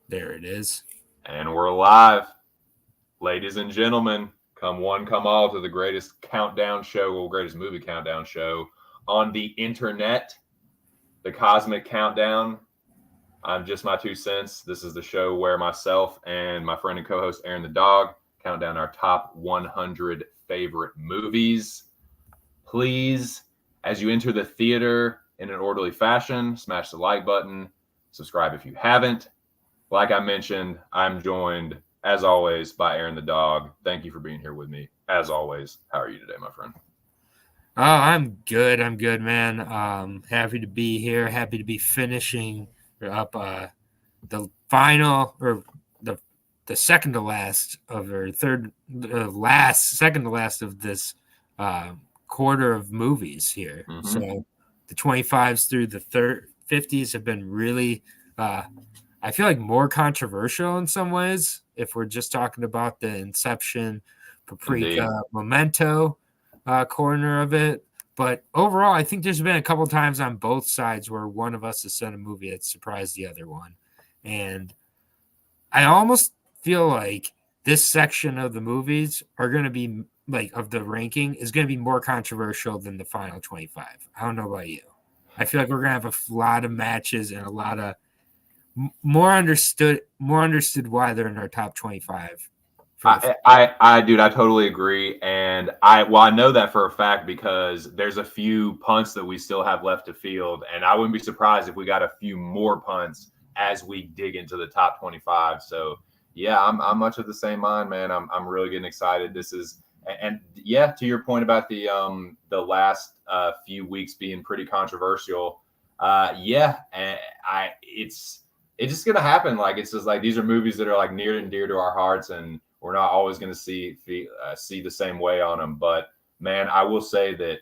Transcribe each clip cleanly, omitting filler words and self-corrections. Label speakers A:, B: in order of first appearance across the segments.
A: There it is.
B: And we're live. Ladies and gentlemen, come one, come all to the greatest countdown show, or greatest movie countdown show on the internet, the Cosmic Countdown. I'm just my 2 cents. This is the show where myself and my friend and co host Aaron the Dog count down our top 100 favorite movies. Please, as you enter the theater in an orderly fashion, smash the like button, subscribe if you haven't. Like I mentioned, I'm joined, as always, by Aaron the Dog. Thank you for being here with me. As always, how are you today, my friend?
A: Oh, I'm good. I'm good, man. Happy to be here. Happy to be finishing up the final or the the second to last of or third last second to last of this uh, quarter of movies here.
B: Mm-hmm.
A: So the 25s through the 50s have been really I feel like more controversial in some ways if we're just talking about the Inception,
B: Indeed.
A: Paprika, Memento corner of it. But overall, I think there's been a couple times on both sides where one of us has sent a movie that surprised the other one. And I almost feel like this section of the movies are going to be like of the ranking is going to be more controversial than the final 25. I don't know about you. I feel like we're going to have a lot of matches and a lot of more understood why they're in our top 25.
B: Dude, I totally agree, and I know that for a fact because there's a few punts that we still have left to field, and I wouldn't be surprised if we got a few more punts as we dig into the top 25. So yeah, I'm much of the same mind, man. I'm really getting excited. This is and yeah, to your point about the last few weeks being pretty controversial. Yeah, and it's just gonna happen. Like it's just like these are movies that are like near and dear to our hearts, and we're not always going to see the same way on them. But man, I will say that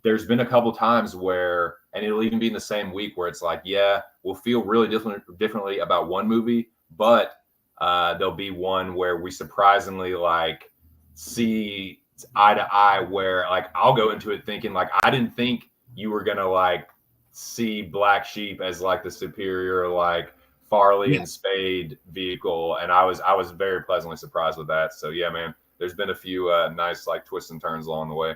B: there's been a couple times where, and it'll even be in the same week where it's like, yeah, we'll feel really differently about one movie, but there'll be one where we surprisingly like see eye to eye. Where like I'll go into it thinking like I didn't think you were gonna like see Black Sheep as like the superior like Farley
A: Yeah.
B: and Spade vehicle, and I was very pleasantly surprised with that. So yeah, man, there's been a few nice like twists and turns along the way.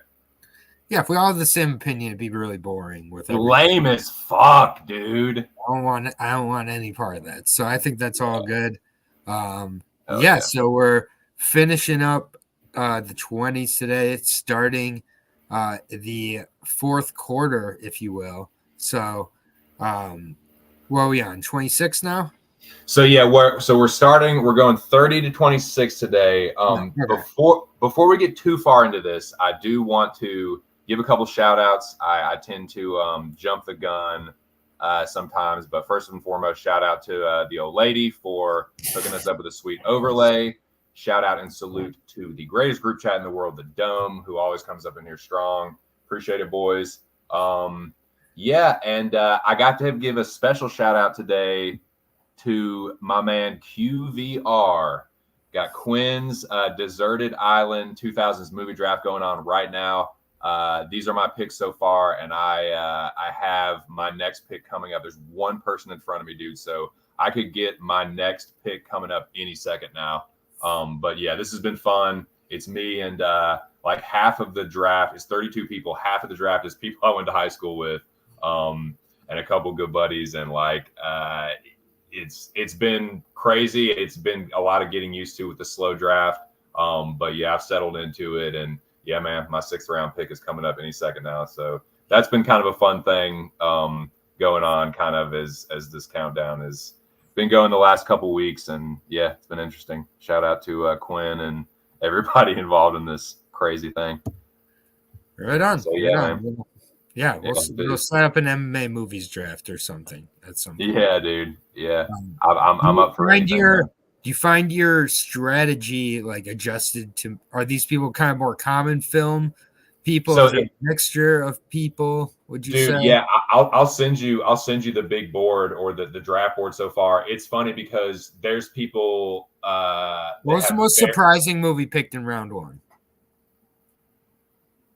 A: Yeah, if we all have the same opinion, it'd be really boring with everything.
B: Lame as fuck, dude.
A: I don't want any part of that. So I think that's all
B: Yeah,
A: good.
B: hell
A: Yeah,
B: yeah.
A: so we're finishing up the 20s today. It's starting the fourth quarter, if you will. So where are we on? 26 now?
B: So yeah, we're starting. We're going 30 to 26 today.
A: Yeah. Okay.
B: Before we get too far into this, I do want to give a couple shout outs. I tend to jump the gun sometimes, but first and foremost, shout out to the old lady for hooking us up with a sweet overlay. Shout out and salute to the greatest group chat in the world, the Dome, who always comes up in here strong. Appreciate it, boys. Yeah, and I got to give a special shout out today to my man QVR. Got Quinn's Deserted Island 2000s movie draft going on right now. These are my picks so far, and I have my next pick coming up. There's one person in front of me, dude, so I could get my next pick coming up any second now. But yeah, this has been fun. It's me and like half of the draft is 32 people. Half of the draft is people I went to high school with, and a couple good buddies, and like it's been crazy. It's been a lot of getting used to with the slow draft. But yeah, I've settled into it, and yeah, man, my 6th round pick is coming up any second now. So that's been kind of a fun thing going on, kind of as this countdown has been going the last couple weeks, and yeah, it's been interesting. Shout out to Quinn and everybody involved in this crazy thing.
A: Right on.
B: So
A: Right
B: yeah, man.
A: on. Yeah,
B: Yeah,
A: we'll set up an MMA movies draft or something at some point.
B: yeah, dude. Yeah,
A: Um,
B: I'm up for anything, man.
A: do you find your strategy like adjusted to are these people kind of more common film people?
B: So
A: Is it a mixture of people, would you say?
B: dude, yeah, I'll send you the big board or the draft board so far. It's funny because there's people
A: What
B: that
A: was the
B: have
A: most surprising movie picked in round one?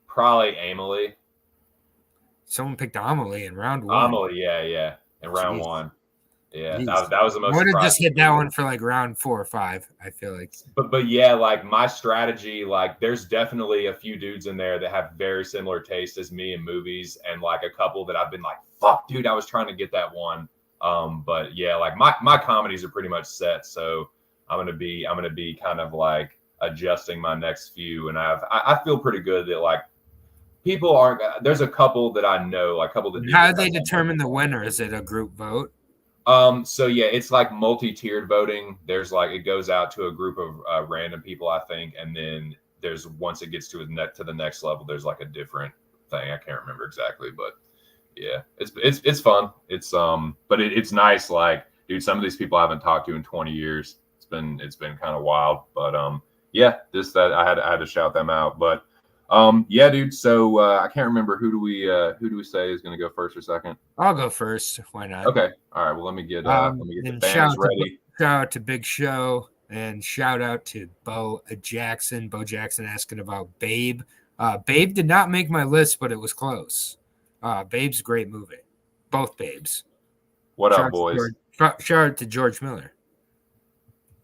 B: probably Emily.
A: Someone picked Amelie in round one.
B: Amelie, yeah, in round
A: Jeez.
B: one. Yeah,
A: Jeez.
B: that was the
A: I
B: most
A: would have just
B: surprising.
A: hit that one for like round 4 or 5. I feel like.
B: But yeah, like my strategy, like there's definitely a few dudes in there that have very similar taste as me in movies, and like a couple that I've been like, fuck, dude, I was trying to get that one. But yeah, like my comedies are pretty much set, so I'm gonna be kind of like adjusting my next few, and I feel pretty good that like people aren't. There's a couple that I know, like a couple that do.
A: How do they determine the winner? Is it a group vote?
B: So yeah, it's like multi-tiered voting. There's like it goes out to a group of random people, I think, and then there's once it gets to the next level, there's like a different thing. I can't remember exactly, but yeah, it's fun. It's nice. Like, dude, some of these people I haven't talked to in 20 years. It's been kind of wild, but yeah, that I had to shout them out, but. Yeah, dude. So I can't remember who do we say is going to go first or second?
A: I'll go first. Why not?
B: Okay. All right. Well, let me get the banners ready.
A: Shout out to Big Show and shout out to Bo Jackson. Bo Jackson asking about Babe. Babe did not make my list, but it was close. Babe's a great movie. Both Babes.
B: What up, boys?
A: Shout out to George Miller.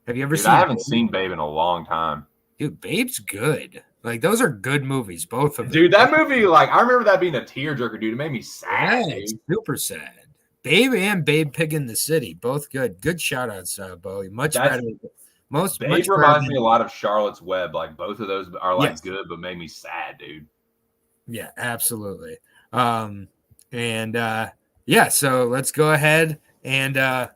A: Have you ever seen?
B: I haven't seen Babe in a long time.
A: Dude, Babe's good. Like, those are good movies, both of them.
B: Dude, that movie, like, I remember that being a tearjerker, dude. It made me sad.
A: Yeah, it's super sad. Babe and Babe Pig in the City, both good. Good shout outs, Bo. Much better.
B: Babe reminds me a lot of Charlotte's Web. Like, both of those are like good, but made me sad, dude.
A: Yeah, absolutely. Yeah, so let's go ahead and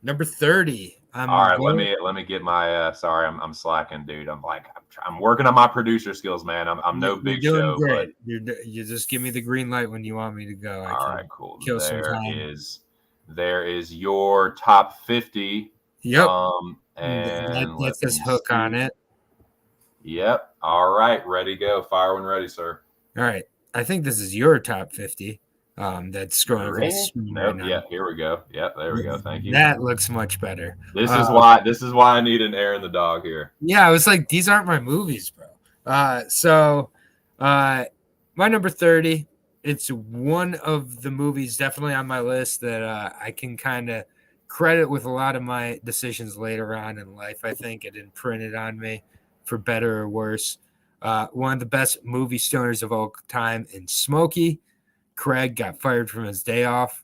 A: number 30.
B: All right, let me get my. Sorry, I'm slacking, dude. I'm working on my producer skills, man. I'm no Big Show.
A: Great. You just give me the green light when you want me to go.
B: All right, cool.
A: Kill some time.
B: There is your top 50.
A: Yep.
B: And
A: let's just hook on it.
B: Yep. All right, ready to go. Fire when ready, sir.
A: All right. I think this is your top 50. That's scrolling
B: right now. Yeah, here we go. Yep, there we go. Thank you.
A: That looks much better.
B: This is why I need an Aaron the dog here.
A: Yeah, I was like, these aren't my movies, bro. So my number 30, it's one of the movies definitely on my list that I can kind of credit with a lot of my decisions later on in life. I think it imprinted on me for better or worse. One of the best movie stoners of all time in Smokey. Craig got fired from his day off,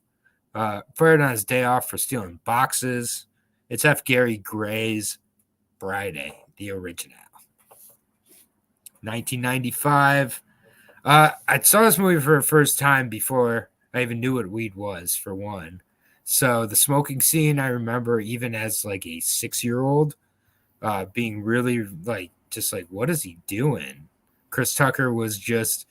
A: fired on his day off for stealing boxes. It's F. Gary Gray's Friday, the original. 1995. I saw this movie for the first time before I even knew what weed was, for one. So the smoking scene, I remember even as like a 6-year-old being really like, just like, what is he doing? Chris Tucker was just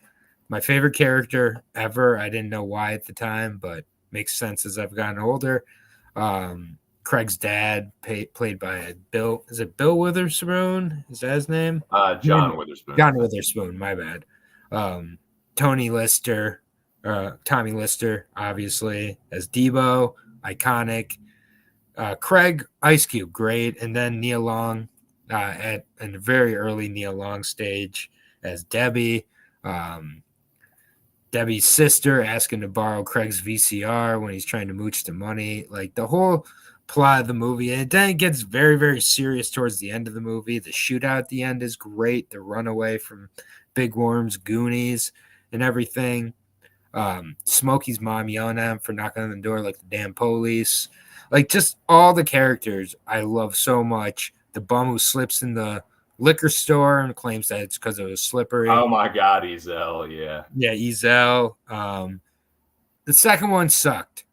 A: my favorite character ever. I didn't know why at the time, but makes sense as I've gotten older. Craig's dad, played by Bill. Is it Bill Witherspoon? Is that his name?
B: John Witherspoon.
A: John Witherspoon. My bad. Tommy Lister, obviously as Debo, iconic. Craig, Ice Cube, great, and then Nia Long at a very early Nia Long stage as Debbie. Debbie's sister asking to borrow Craig's VCR when he's trying to mooch the money. Like the whole plot of the movie. And then it gets very, very serious towards the end of the movie. The shootout at the end is great. The runaway from Big Worm's Goonies and everything. Smokey's mom yelling at him for knocking on the door like the damn police. Like just all the characters I love so much. The bum who slips in the liquor store and claims that it's because it was slippery.
B: Oh my God, Ezel, yeah.
A: Yeah, Ezel. The second one sucked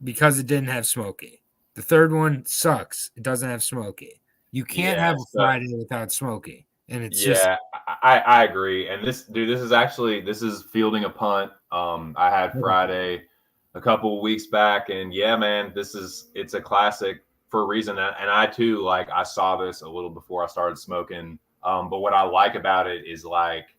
A: because it didn't have Smokey. The third one sucks. It doesn't have Smokey. You can't have a Friday without Smokey. And it's just
B: I agree. And this is fielding a punt. I had Friday a couple of weeks back, and yeah, man, it's a classic for a reason. And I too, like, I saw this a little before I started smoking. But what I like about it is like,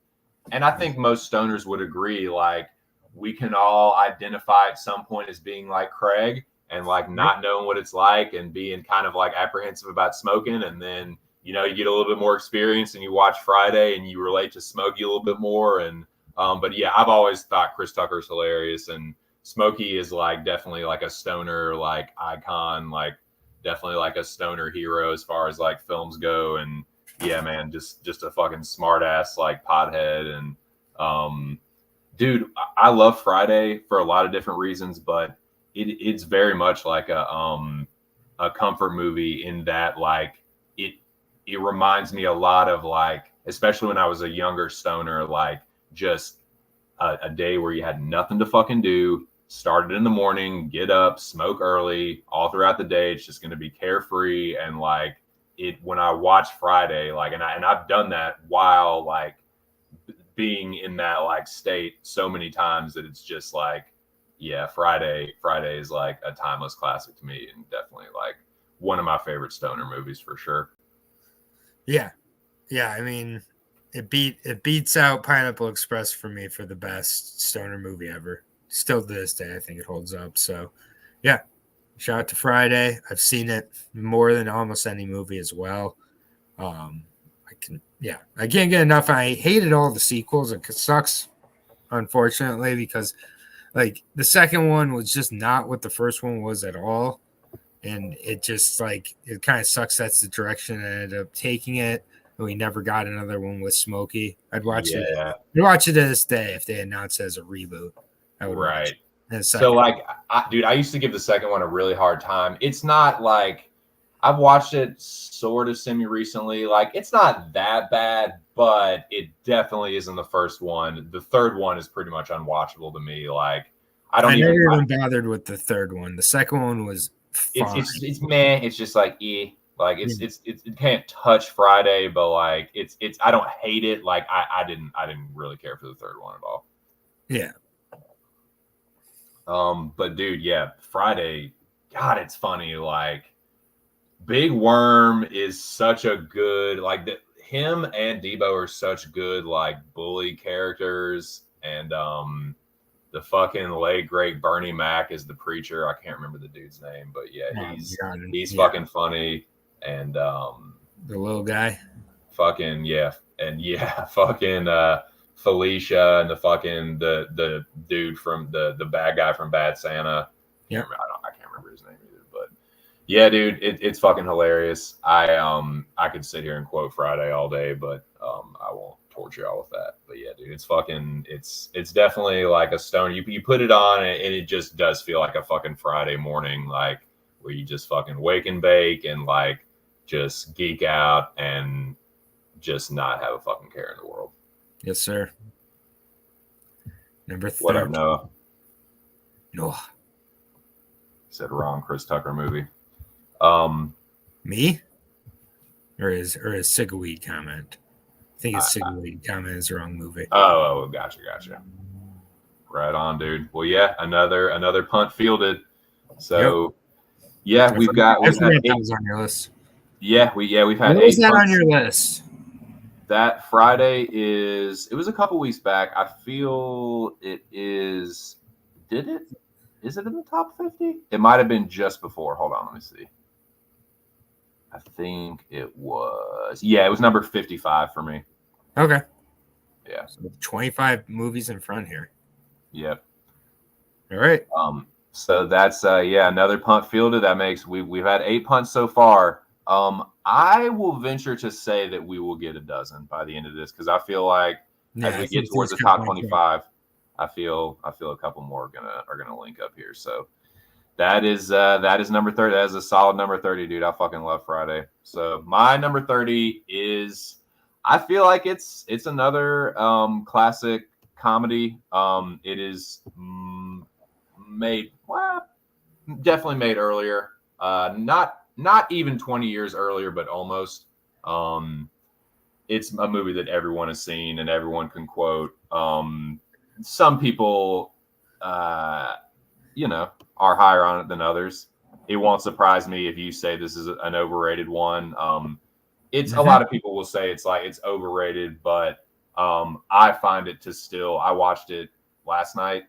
B: and I think most stoners would agree, like, we can all identify at some point as being like Craig and like not knowing what it's like and being kind of like apprehensive about smoking. And then, you know, you get a little bit more experience and you watch Friday and you relate to Smokey a little bit more. And, but yeah, I've always thought Chris Tucker's hilarious. And Smokey is like definitely like a stoner like icon, like definitely like a stoner hero as far as like films go. And yeah, man, just a fucking smart ass like pothead. And dude, I love Friday for a lot of different reasons, but it's very much like a comfort movie in that like it reminds me a lot of like, especially when I was a younger stoner, like just a day where you had nothing to fucking do, started in the morning, get up, smoke early, all throughout the day. It's just going to be carefree. And like it, when I watch Friday, like, and I've done that while like being in that like state so many times that it's just like, yeah, Friday is like a timeless classic to me, and definitely like one of my favorite stoner movies for sure.
A: Yeah. I mean, it beats out Pineapple Express for me for the best stoner movie ever. Still to this day, I think it holds up. So, yeah, shout out to Friday. I've seen it more than almost any movie as well. I can't get enough. I hated all the sequels. It sucks, unfortunately, because like the second one was just not what the first one was at all. And it just like it kind of sucks that's the direction I ended up taking it. And we never got another one with Smokey. I'd watch it. I'd watch it to this day if they announced it as a reboot. I would watch it.
B: So like, dude, I used to give the second one a really hard time. It's not like I've watched it sort of semi recently. Like it's not that bad, but it definitely isn't the first one. The third one is pretty much unwatchable to me. Like I
A: never even bothered with the third one. The second one was fine.
B: It's meh. It's just like like it can't touch Friday, but like it's I don't hate it. Like I didn't really care for the third one at all.
A: Yeah.
B: But dude, yeah, Friday, God, it's funny. Like Big Worm is such a good like him and Debo are such good like bully characters, and the fucking late great Bernie Mac is the preacher. I can't remember the dude's name, but yeah, he's fucking funny. And the
A: little guy,
B: fucking fucking Felicia and the dude from the bad guy from Bad Santa.
A: Yeah,
B: I can't remember his name either, but yeah, dude, it's fucking hilarious. I could sit here and quote Friday all day, but I won't torture y'all with that. But yeah, dude, it's definitely like a stone. You put it on and it just does feel like a fucking Friday morning, like where you just fucking wake and bake and like just geek out and just not have a fucking care in the world.
A: Yes, sir. Number 3.
B: What up, Noah?
A: Noah.
B: Said wrong Chris Tucker movie.
A: Me? Or his Cigweed comment. I think his Cigweed comment is the wrong movie.
B: Oh, gotcha. Right on, dude. Well, yeah, another punt fielded. So yeah, we've had
A: that was on your list.
B: Yeah, we've had.
A: What was that on your list?
B: That Friday it was a couple weeks back. I feel it is. Is it in the top 50? It might have been just before. Hold on, let me see. I think it was. Yeah, it was number 55 for me.
A: Okay.
B: Yeah.
A: So 25 movies in front here.
B: Yep.
A: All right.
B: So that's another punt fielded. That makes we've had 8 punts so far. I will venture to say that we will get a dozen by the end of this, because I feel like as we get towards the top 25, I feel a couple more are gonna link up here. So that is number 30. That is a solid number 30, dude. I fucking love Friday. So my number 30 is, I feel like it's another classic comedy. It is definitely made earlier. Not even 20 years earlier, but almost. It's a movie that everyone has seen and everyone can quote. Some people, are higher on it than others. It won't surprise me if you say this is an overrated one. It's a lot of people will say it's overrated, but I find it to still. I watched it last night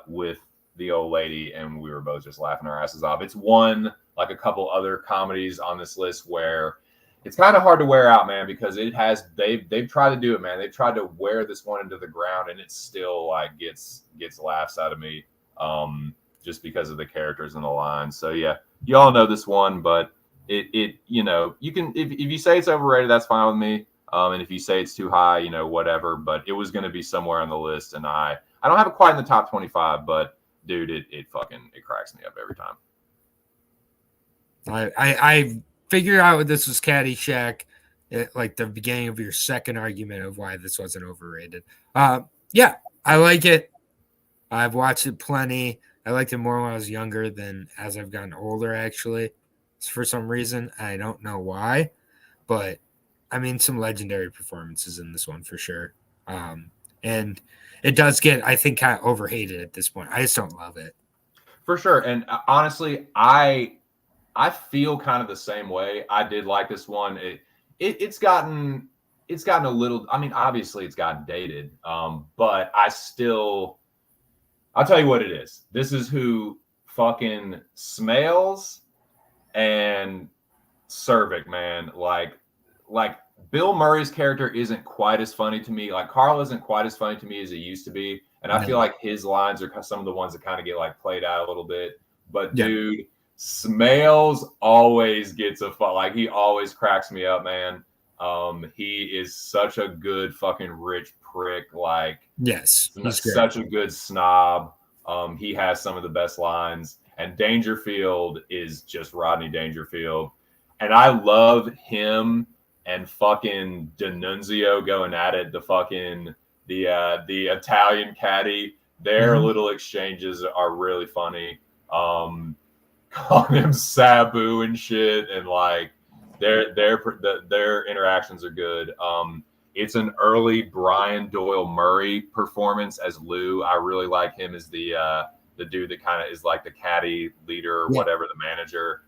B: with the old lady, and we were both just laughing our asses off. It's one, like a couple other comedies on this list, where it's kind of hard to wear out, man, because they've tried to do it, man. They've tried to wear this one into the ground, and it still like gets laughs out of me. just because of the characters and the lines. So yeah, you all know this one, but it you know, you can if you say it's overrated, that's fine with me. And if you say it's too high, you know, whatever. But it was going to be somewhere on the list, and I don't have it quite in the top 25, but dude, it cracks me up every time.
A: I figured out this was Caddyshack at like the beginning of your second argument of why this wasn't overrated. Yeah, I like it. I've watched it plenty. I liked it more when I was younger than as I've gotten older, actually. For some reason. I don't know why, but I mean, some legendary performances in this one for sure. And it does get, I think, kind of overhated at this point. I just don't love it.
B: For sure. And honestly, I feel kind of the same way. I did like this one. It's gotten a little, I mean, obviously it's gotten dated. But I'll tell you what it is. This is who fucking Smales and Cervic, man. Like Bill Murray's character isn't quite as funny to me. Like Carl isn't quite as funny to me as he used to be. And I feel like his lines are some of the ones that kind of get like played out a little bit. But dude, Smales always gets like he always cracks me up, man. He is such a good fucking rich prick. Like,
A: yes,
B: he's such a good snob. He has some of the best lines, and Dangerfield is just Rodney Dangerfield. And I love him and fucking D'Annunzio going at it. The Italian caddy. Their little exchanges are really funny. Calling him Sabu and shit, and like their interactions are good. It's an early Brian Doyle Murray performance as Lou. I really like him as the dude that kind of is like the caddy leader or whatever, the manager.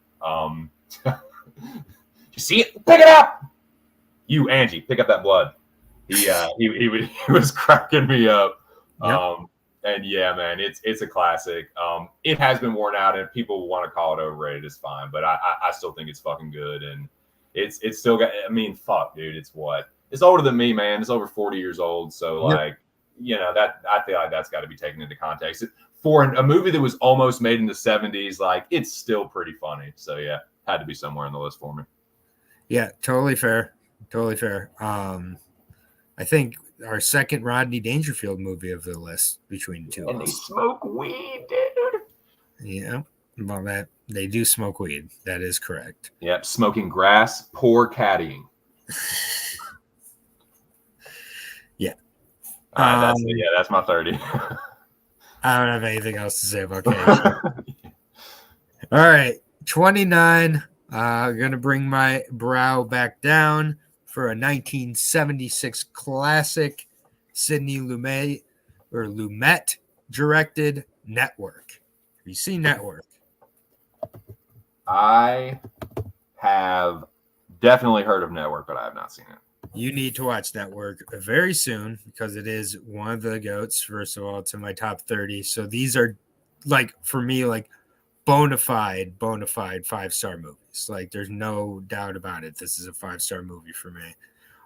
B: You see it? Pick it up. You, Angie, pick up that blood. He was cracking me up. Yep. And yeah, man, it's a classic. It has been worn out, and people want to call it overrated. It's fine, but I still think it's fucking good, and it's still got. I mean, fuck, dude, it's older than me, man. It's over 40 years old, so like, you know, that I feel like that's got to be taken into context. For a movie that was almost made in the 70s, like it's still pretty funny. So yeah, had to be somewhere on the list for me.
A: Yeah, totally fair. Totally fair. I think our second Rodney Dangerfield movie of the list between two.
B: And they smoke weed, dude.
A: Yeah, well, they do smoke weed. That is correct.
B: Yep, smoking grass, poor caddying.
A: Yeah.
B: That's my 30.
A: I don't have anything else to say about Caddyshack. All right, 29. Gonna bring my brow back down for a 1976 classic, Sidney Lumet directed Network. Have you seen Network?
B: I have definitely heard of Network, but I have not seen it.
A: You need to watch Network very soon because it is one of the GOATs. First of all, it's in my top 30. So these are, like, for me, like bona fide 5-star movies. Like, there's no doubt about it. This is a 5-star movie for me.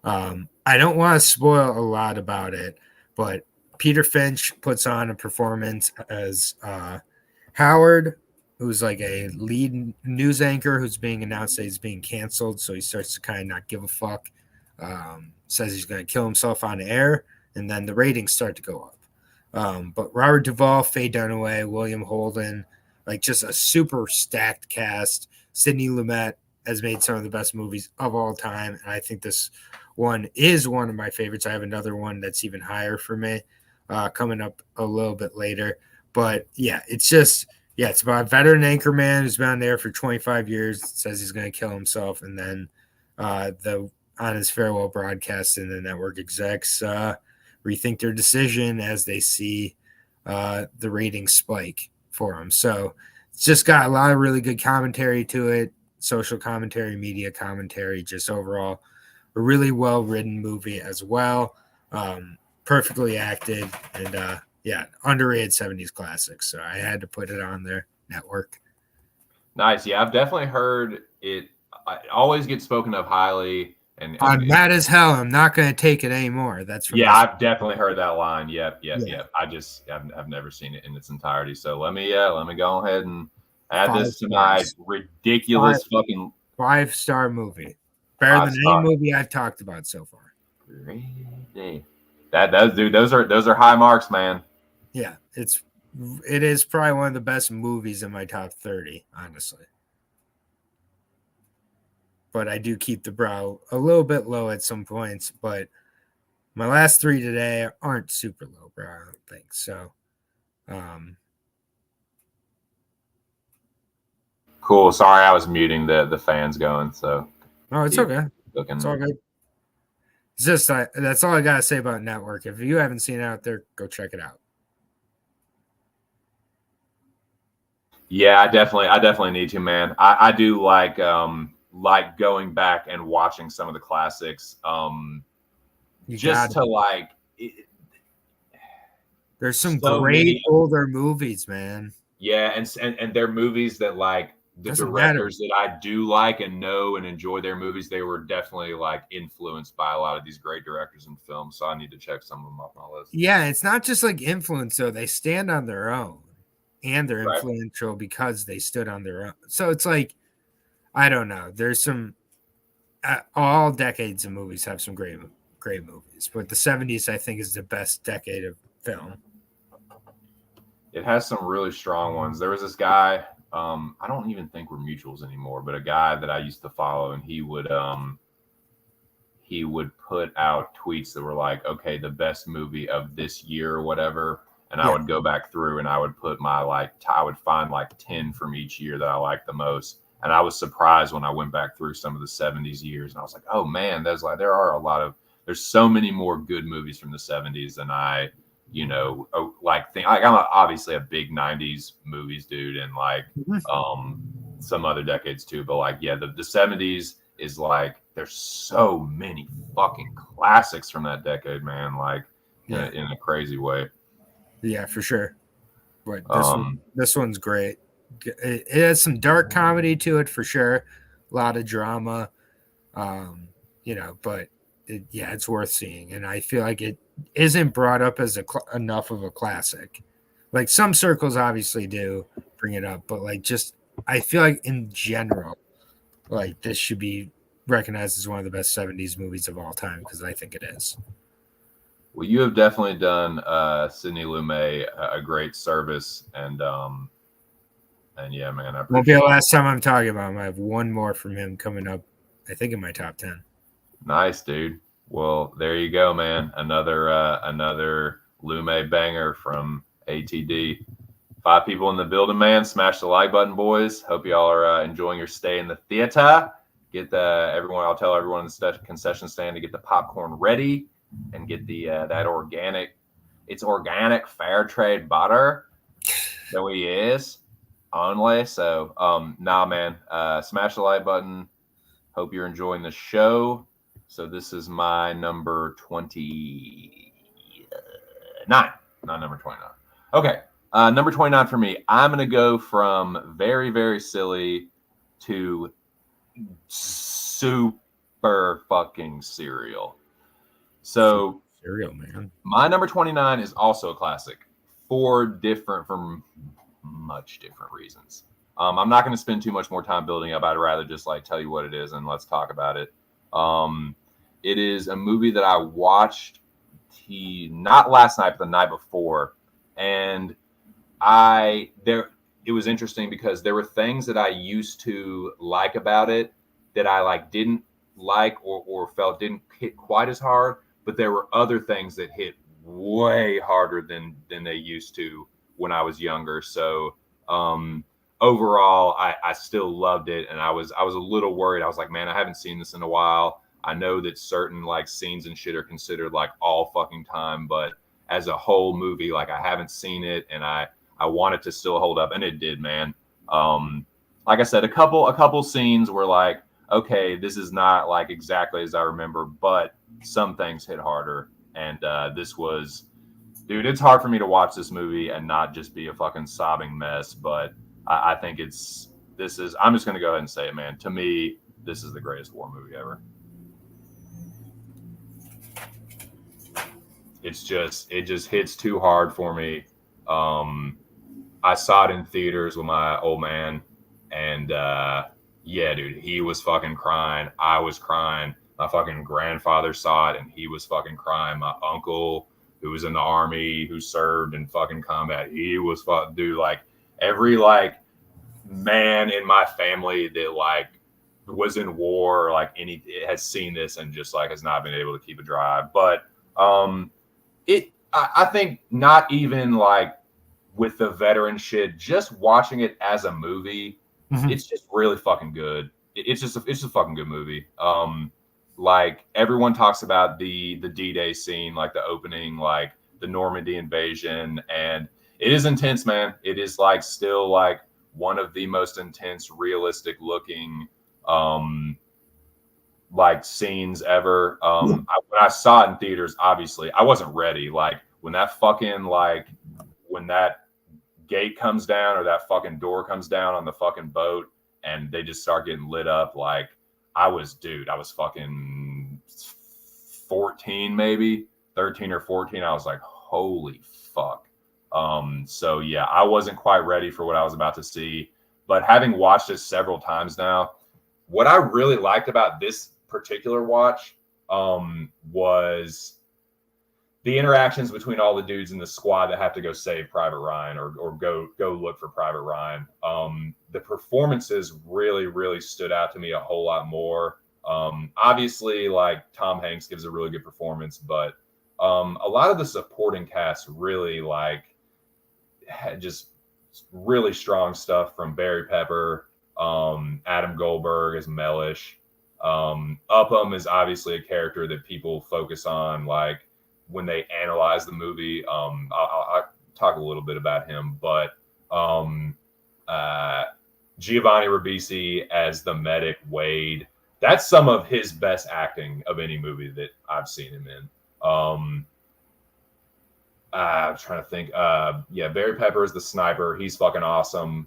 A: I don't want to spoil a lot about it, but Peter Finch puts on a performance as Howard, who's like a lead news anchor who's being announced that he's being canceled. So he starts to kind of not give a fuck. Says he's going to kill himself on air, and then the ratings start to go up. But Robert Duvall, Faye Dunaway, William Holden, like just a super stacked cast. Sidney Lumet has made some of the best movies of all time, and I think this one is one of my favorites. I have another one that's even higher for me coming up a little bit later. But yeah, it's about a veteran anchorman who's been on there for 25 years, says he's going to kill himself, and then on his farewell broadcast, and the network execs rethink their decision as they see the ratings spike for him. So it's just got a lot of really good commentary to it, social commentary, media commentary, just overall a really well-written movie as well. Perfectly acted, and underrated 70s classic. So I had to put it on there. Network.
B: Nice. Yeah, I've definitely heard it. It always gets spoken of highly. And
A: I'm mad as hell. I'm not going to take it anymore. That's from
B: yeah,
A: this.
B: I've definitely heard that line. Yep.
A: Yeah.
B: I've never seen it in its entirety. So let me go ahead and add
A: 5
B: this to my
A: stars.
B: ridiculous fucking
A: 5-star movie. Better than
B: 5-star.
A: any movie I've talked about so far.
B: Those are high marks, man.
A: Yeah, it is probably one of the best movies in my top 30, honestly. But I do keep the brow a little bit low at some points, but my last 3 today aren't super low brow, I don't think. So
B: Cool. Sorry, I was muting the fans going. So
A: it's okay. It's all good. It's just that's all I gotta say about Network. If you haven't seen it out there, go check it out.
B: Yeah, I definitely need to, man. I do like going back and watching some of the classics. Just to like.
A: There's some great older movies, man.
B: Yeah, and they're movies that like the directors that I do like and know and enjoy their movies. They were definitely like influenced by a lot of these great directors and films. So I need to check some of them off my list.
A: Yeah, it's not just like influence though; they stand on their own, and they're influential because they stood on their own. So it's like, I don't know. There's some all decades of movies have some great movies, but the 70s I think is the best decade of film.
B: It has some really strong ones. There was this guy, I don't even think we're mutuals anymore, but a guy that I used to follow, and he would put out tweets that were like, okay, the best movie of this year or whatever. And I would go back through and I would put my I would find like 10 from each year that I liked the most. And I was surprised when I went back through some of the 70s years, and I was like, oh man, there's so many more good movies from the 70s than I I'm obviously a big 90s movies dude, and like some other decades too, but like the 70s is like there's so many fucking classics from that decade, man, like in a crazy way.
A: Yeah, for sure. But this one's great. It has some dark comedy to it for sure, a lot of drama, but it's worth seeing, and I feel like it isn't brought up as enough of a classic. Like some circles obviously do bring it up, but like I feel like in general, like this should be recognized as one of the best 70s movies of all time because I think it is.
B: Well, you have definitely done Sidney Lumet a great service, and yeah, man, I appreciate
A: won't be the last time I'm talking about him. I have one more from him coming up, I think in my top 10.
B: Nice, dude. Well, there you go, man. Another Lumet banger from ATD. 5 people in the building, man. Smash the like button, boys. Hope y'all are enjoying your stay in the theater. I'll tell everyone in the concession stand to get the popcorn ready and get the that organic fair trade butter that we is only. So man, smash the like button. Hope you're enjoying the show. So this is my number 29, not number 29. Okay, number 29 for me. I'm going to go from very, very silly to super fucking serial. So
A: serial, man.
B: My number 29 is also a classic for much different reasons. I'm not going to spend too much more time building up. I'd rather just like tell you what it is and let's talk about it. It is a movie that I watched not last night, but the night before. And it was interesting because there were things that I used to like about it that I like didn't like or felt didn't hit quite as hard, but there were other things that hit way harder than they used to when I was younger. So overall, I still loved it, and I was a little worried. I was like, man, I haven't seen this in a while. I know that certain like scenes and shit are considered like all fucking time, but as a whole movie, like I haven't seen it, and I want it to still hold up, and it did, man. Like I said, a couple scenes were like, okay, this is not like exactly as I remember, but some things hit harder, and this was, dude, it's hard for me to watch this movie and not just be a fucking sobbing mess, but I think I'm just going to go ahead and say it, man. To me, this is the greatest war movie ever. it just hits too hard for me. I saw it in theaters with my old man, and yeah, dude, he was fucking crying. I was crying. My fucking grandfather saw it, and he was fucking crying. My uncle, who was in the army, who served in fucking combat, he was fucking dude. Like every like man in my family that like was in war, or like any has seen this and just like has not been able to keep it dry. But I think not even like with the veteran shit, just watching it as a movie, it's just really fucking good. It's just a fucking good movie. Like everyone talks about the D-Day scene, like the opening, like the Normandy invasion, and it is intense, man. It is like still like one of the most intense, realistic looking like scenes ever. When I saw it in theaters, obviously I wasn't ready. Like when that fucking like when that gate comes down or that fucking door comes down on the fucking boat and they just start getting lit up, like I was fucking 14, maybe 13 or 14. I was like, holy fuck. So yeah, I wasn't quite ready for what I was about to see, but having watched it several times now, what I really liked about this particular watch was the interactions between all the dudes in the squad that have to go save Private Ryan or go look for Private Ryan. The performances really stood out to me a whole lot more. Obviously, like Tom Hanks gives a really good performance, but a lot of the supporting cast really like had just really strong stuff from Barry Pepper, Adam Goldberg as Mellish. Upham is obviously a character that people focus on, like when they analyze the movie. I'll talk a little bit about him, but Giovanni Ribisi as the medic Wade, that's some of his best acting of any movie that I've seen him in. I'm trying to think. Yeah, Barry Pepper is the sniper. He's fucking awesome.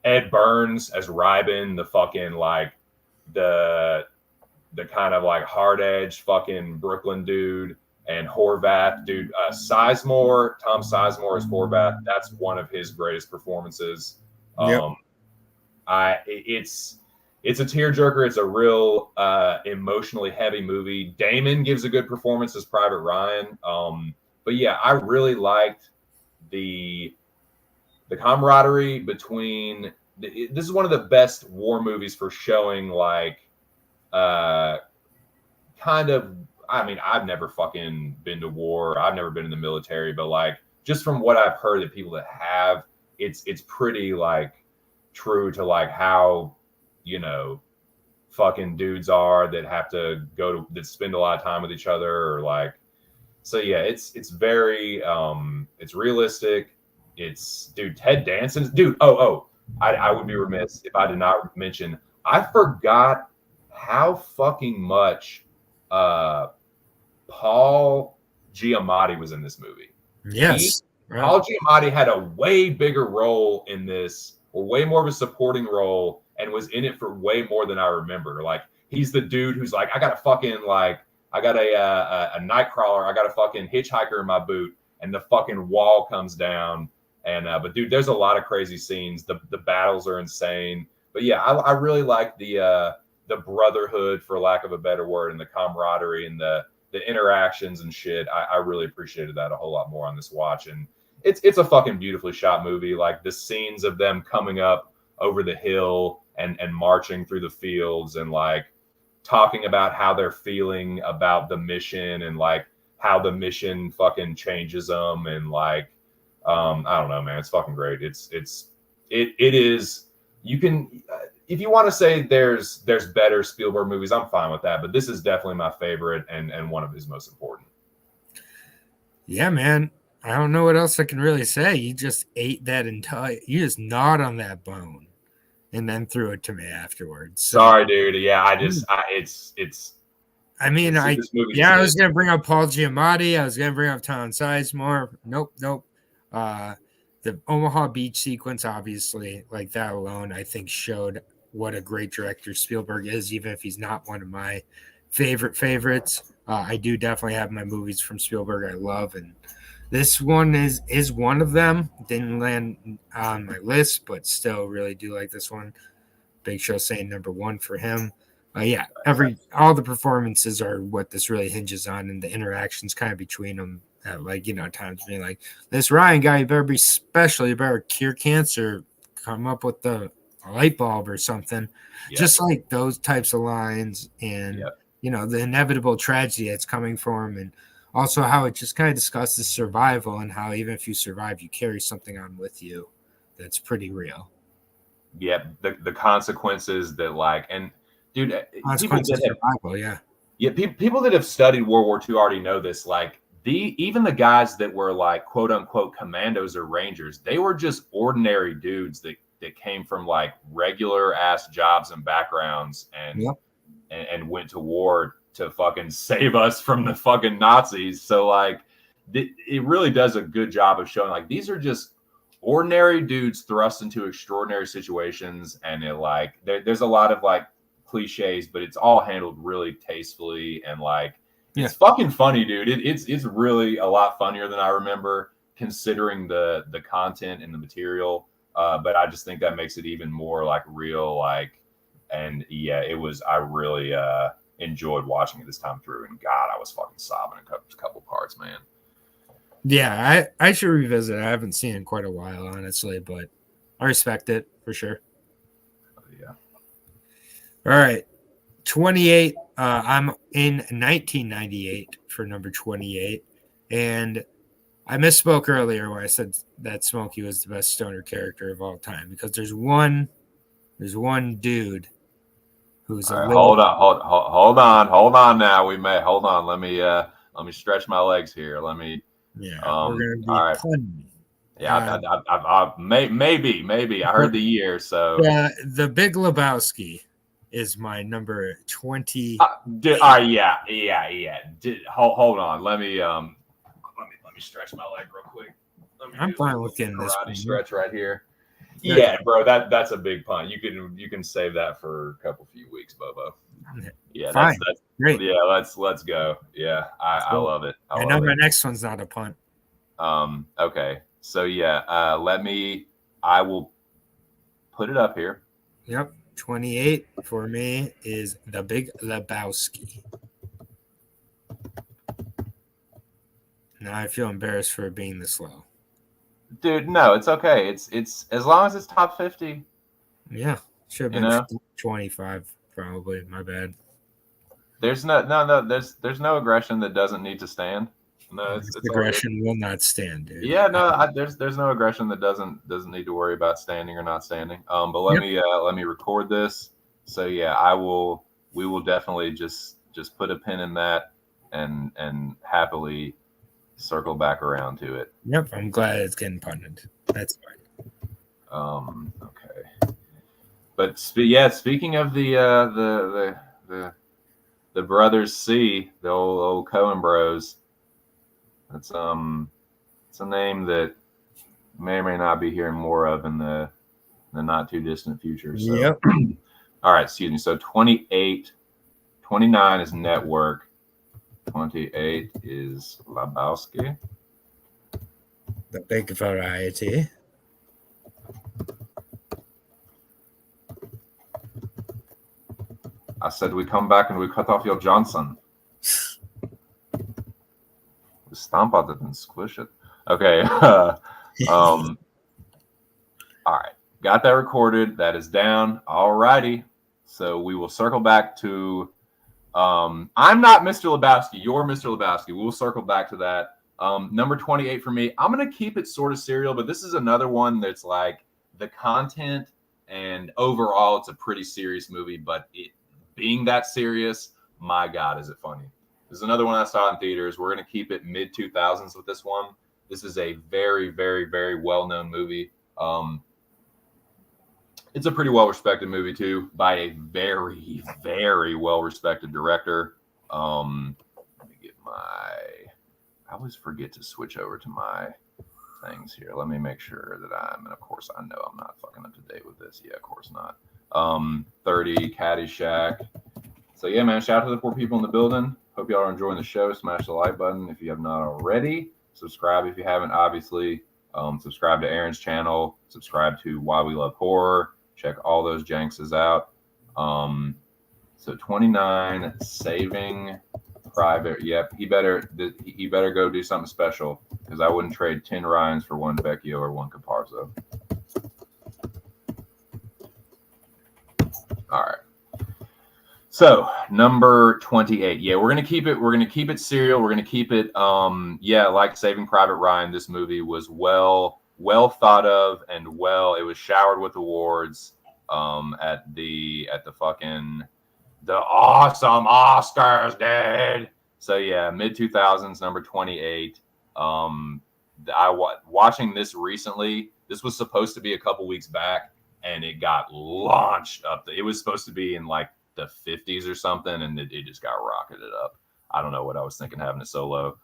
B: Ed Burns as Ryben, the fucking like the kind of like hard edge fucking Brooklyn dude, and Horvath, dude. Tom Sizemore as Horvath. That's one of his greatest performances.
A: Yep.
B: It's a tearjerker. It's a real emotionally heavy movie. Damon gives a good performance as Private Ryan. But yeah, I really liked the camaraderie between. This is one of the best war movies for showing like kind of. I mean, I've never fucking been to war. I've never been in the military, but like just from what I've heard, the people that have, it's pretty like true to like how, you know, fucking dudes are that have to that spend a lot of time with each other, or like, so yeah, it's very it's realistic. It's dude, Ted Danson's dude. I would be remiss if I did not mention, I forgot how fucking much Paul Giamatti was in this movie.
A: Yes.
B: Paul Giamatti had a way bigger role in this, or way more of a supporting role, and was in it for way more than I remember. Like he's the dude who's like, I got a nightcrawler, I got a fucking hitchhiker in my boot, and the fucking wall comes down. And but dude, there's a lot of crazy scenes. The battles are insane. But yeah, I really like the brotherhood, for lack of a better word, and the camaraderie and the interactions and shit. I really appreciated that a whole lot more on this watch. And it's a fucking beautifully shot movie. Like the scenes of them coming up over the hill and marching through the fields and like talking about how they're feeling about the mission and like how the mission fucking changes them, and like I don't know, man, it's fucking great. It is. You can if you want to say there's better Spielberg movies, I'm fine with that, but this is definitely my favorite and one of his most important.
A: Yeah, man. I don't know what else I can really say. You just ate that you just gnawed on that bone and then threw it to me afterwards. So,
B: sorry, dude. Yeah, I
A: was gonna bring up Paul Giamatti. I was gonna bring up Tom Sizemore. Nope. The Omaha Beach sequence, obviously, like that alone, I think showed what a great director Spielberg is, even if he's not one of my favorites. I do definitely have my movies from Spielberg I love, and this one is one of them. Didn't land on my list, but still really do like this one. Big Show saying number one for him. Yeah, all the performances are what this really hinges on, and the interactions kind of between them. At times being like, this Ryan guy, you better be special. You better cure cancer. Come up with the light bulb or something.
B: Yep.
A: Just like those types of lines, and the inevitable tragedy that's coming for him, and also how it just kind of discusses survival and how even if you survive, you carry something on with you that's pretty real.
B: Yeah, the consequences that and dude,
A: consequences of survival,
B: yeah. People that have studied World War II already know this. Even the guys that were quote unquote commandos or rangers, they were just ordinary dudes that came from regular ass jobs and backgrounds and went to war to fucking save us from the fucking Nazis. So it really does a good job of showing these are just ordinary dudes thrust into extraordinary situations, and there's a lot of cliches, but it's all handled really tastefully, and it's fucking funny, dude. It's really a lot funnier than I remember, considering the content and the material. But I just think that makes it even more real, and yeah, it was. I really enjoyed watching it this time through, and God, I was fucking sobbing a couple parts, man.
A: Yeah, I should revisit it. I haven't seen it in quite a while, honestly, but I respect it for sure.
B: Yeah.
A: All right. 28. I'm in 1998 for number 28. And I misspoke earlier when I said that Smokey was the best stoner character of all time, because there's one dude who's
B: all right, hold on now. Hold on. Let me stretch my legs here. Let me.
A: Yeah, we're gonna be
B: all right.
A: punny.
B: Yeah, maybe I heard the year. So
A: the Big Lebowski is my number 20.
B: Yeah. Hold on. Let me stretch my leg real quick.
A: I'm fine with getting this
B: karate stretch right here.
A: Yeah,
B: yeah, bro, that's a big pun. You can save that for a few weeks, Bobo. Yeah,
A: fine.
B: That's
A: great.
B: Yeah, let's go. Yeah, I love it.
A: I know my next one's not a punt.
B: Okay. So yeah, I will put it up here.
A: Yep. 28 for me is the Big Lebowski. Now I feel embarrassed for being this low.
B: Dude, no, it's okay. It's as long as it's top 50.
A: Yeah. Should have been 25 probably. My bad.
B: There's there's no aggression that doesn't need to stand. No, it's
A: aggression will not stand, dude.
B: Yeah, no, there's no aggression that doesn't need to worry about standing or not standing. But let me record this. So yeah, we will definitely just put a pin in that and happily circle back around to it.
A: Yep, I'm glad it's getting punted. That's fine.
B: Okay. But speaking of the brothers C, the old Coen bros. It's a name that may or may not be hearing more of in the not too distant future. So.
A: Yep.
B: All right, excuse me. So 28, 29 is Network, 28 is Lebowski.
A: The big variety.
B: I said we come back and we cut off your Johnson. Stomp on it and squish it. Okay. All right. Got that recorded. That is down. All righty. So we will circle back to I'm not Mr. Lebowski. You're Mr. Lebowski. We'll circle back to that. Number 28 for me. I'm going to keep it sort of serial, but this is another one that's the content and overall it's a pretty serious movie, but it being that serious, my God, is it funny. This is another one I saw in theaters. We're going to keep it mid-2000s with this one. This is a very, very, very well-known movie. It's a pretty well-respected movie, too, by a very, very well-respected director. Let me get I always forget to switch over to my things here. Let me make sure that and of course, I know I'm not fucking up to date with this. Yeah, of course not. 30, Caddyshack. So yeah, man, shout out to the 4 people in the building. Hope y'all are enjoying the show. Smash the like button if you have not already. Subscribe if you haven't, obviously. Subscribe to Aaron's channel. Subscribe to Why We Love Horror. Check all those jankses out. So 29, Saving Private. Yep, he better go do something special, because I wouldn't trade 10 Ryans for 1 Vecchio or 1 Caparzo. All right. So number 28. Yeah, we're gonna keep it. We're gonna keep it serial. We're gonna keep it. Yeah, like Saving Private Ryan. This movie was well thought of, and it was showered with awards. At the awesome Oscars, dude. So yeah, mid 2000s, number 28. Watching this recently. This was supposed to be a couple weeks back, and it got launched up. It was supposed to be in like the 50s or something, and it just got rocketed up. I don't know what I was thinking having it so low.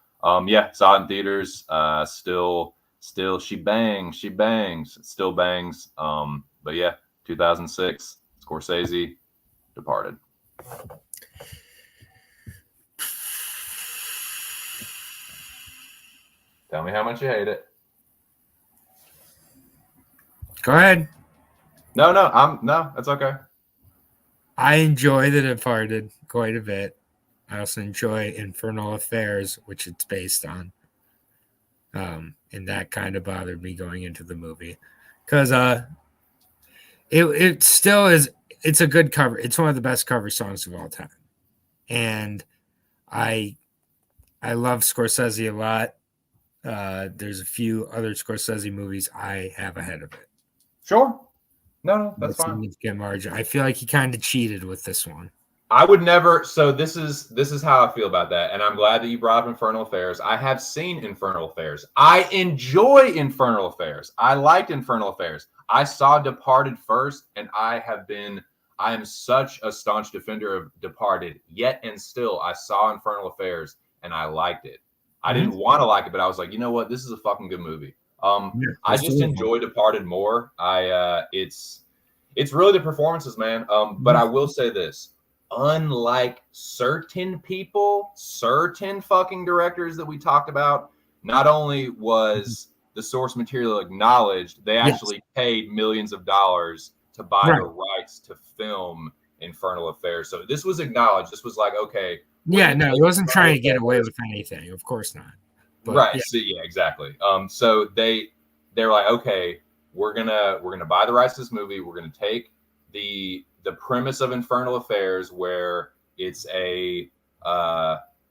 B: Yeah, saw it in theaters. Still she bangs, still bangs. But yeah, 2006, Scorsese, Departed. Tell me how much you hate it.
A: Go ahead.
B: No, that's okay.
A: I enjoy The Departed quite a bit. I also enjoy Infernal Affairs, which it's based on. And that kind of bothered me going into the movie, because it still is. It's a good cover. It's one of the best cover songs of all time, and I love Scorsese a lot. There's a few other Scorsese movies I have ahead of it.
B: Sure. No, that's fine.
A: Significant margin. I feel like he kind of cheated with this one.
B: I would never. So this is how I feel about that, and I'm glad that you brought up Infernal Affairs. I have seen Infernal Affairs. I enjoy Infernal Affairs. I liked Infernal Affairs. I saw Departed first, and I am such a staunch defender of Departed. Yet and still, I saw Infernal Affairs, and I liked it. I didn't want to like it, but I was like, you know what? This is a fucking good movie. I just enjoy Departed more. It's really the performances, man. But I will say this. Unlike certain people, certain fucking directors that we talked about, not only was the source material acknowledged, they actually paid millions of dollars to buy the rights to film Infernal Affairs. So this was acknowledged. This was like, okay.
A: Yeah, no, he wasn't trying to get away with anything. Of course not. But,
B: right. Yeah. So, yeah, exactly. So they're like, okay, we're gonna buy the rights to this movie. We're gonna take the premise of Infernal Affairs, where it's a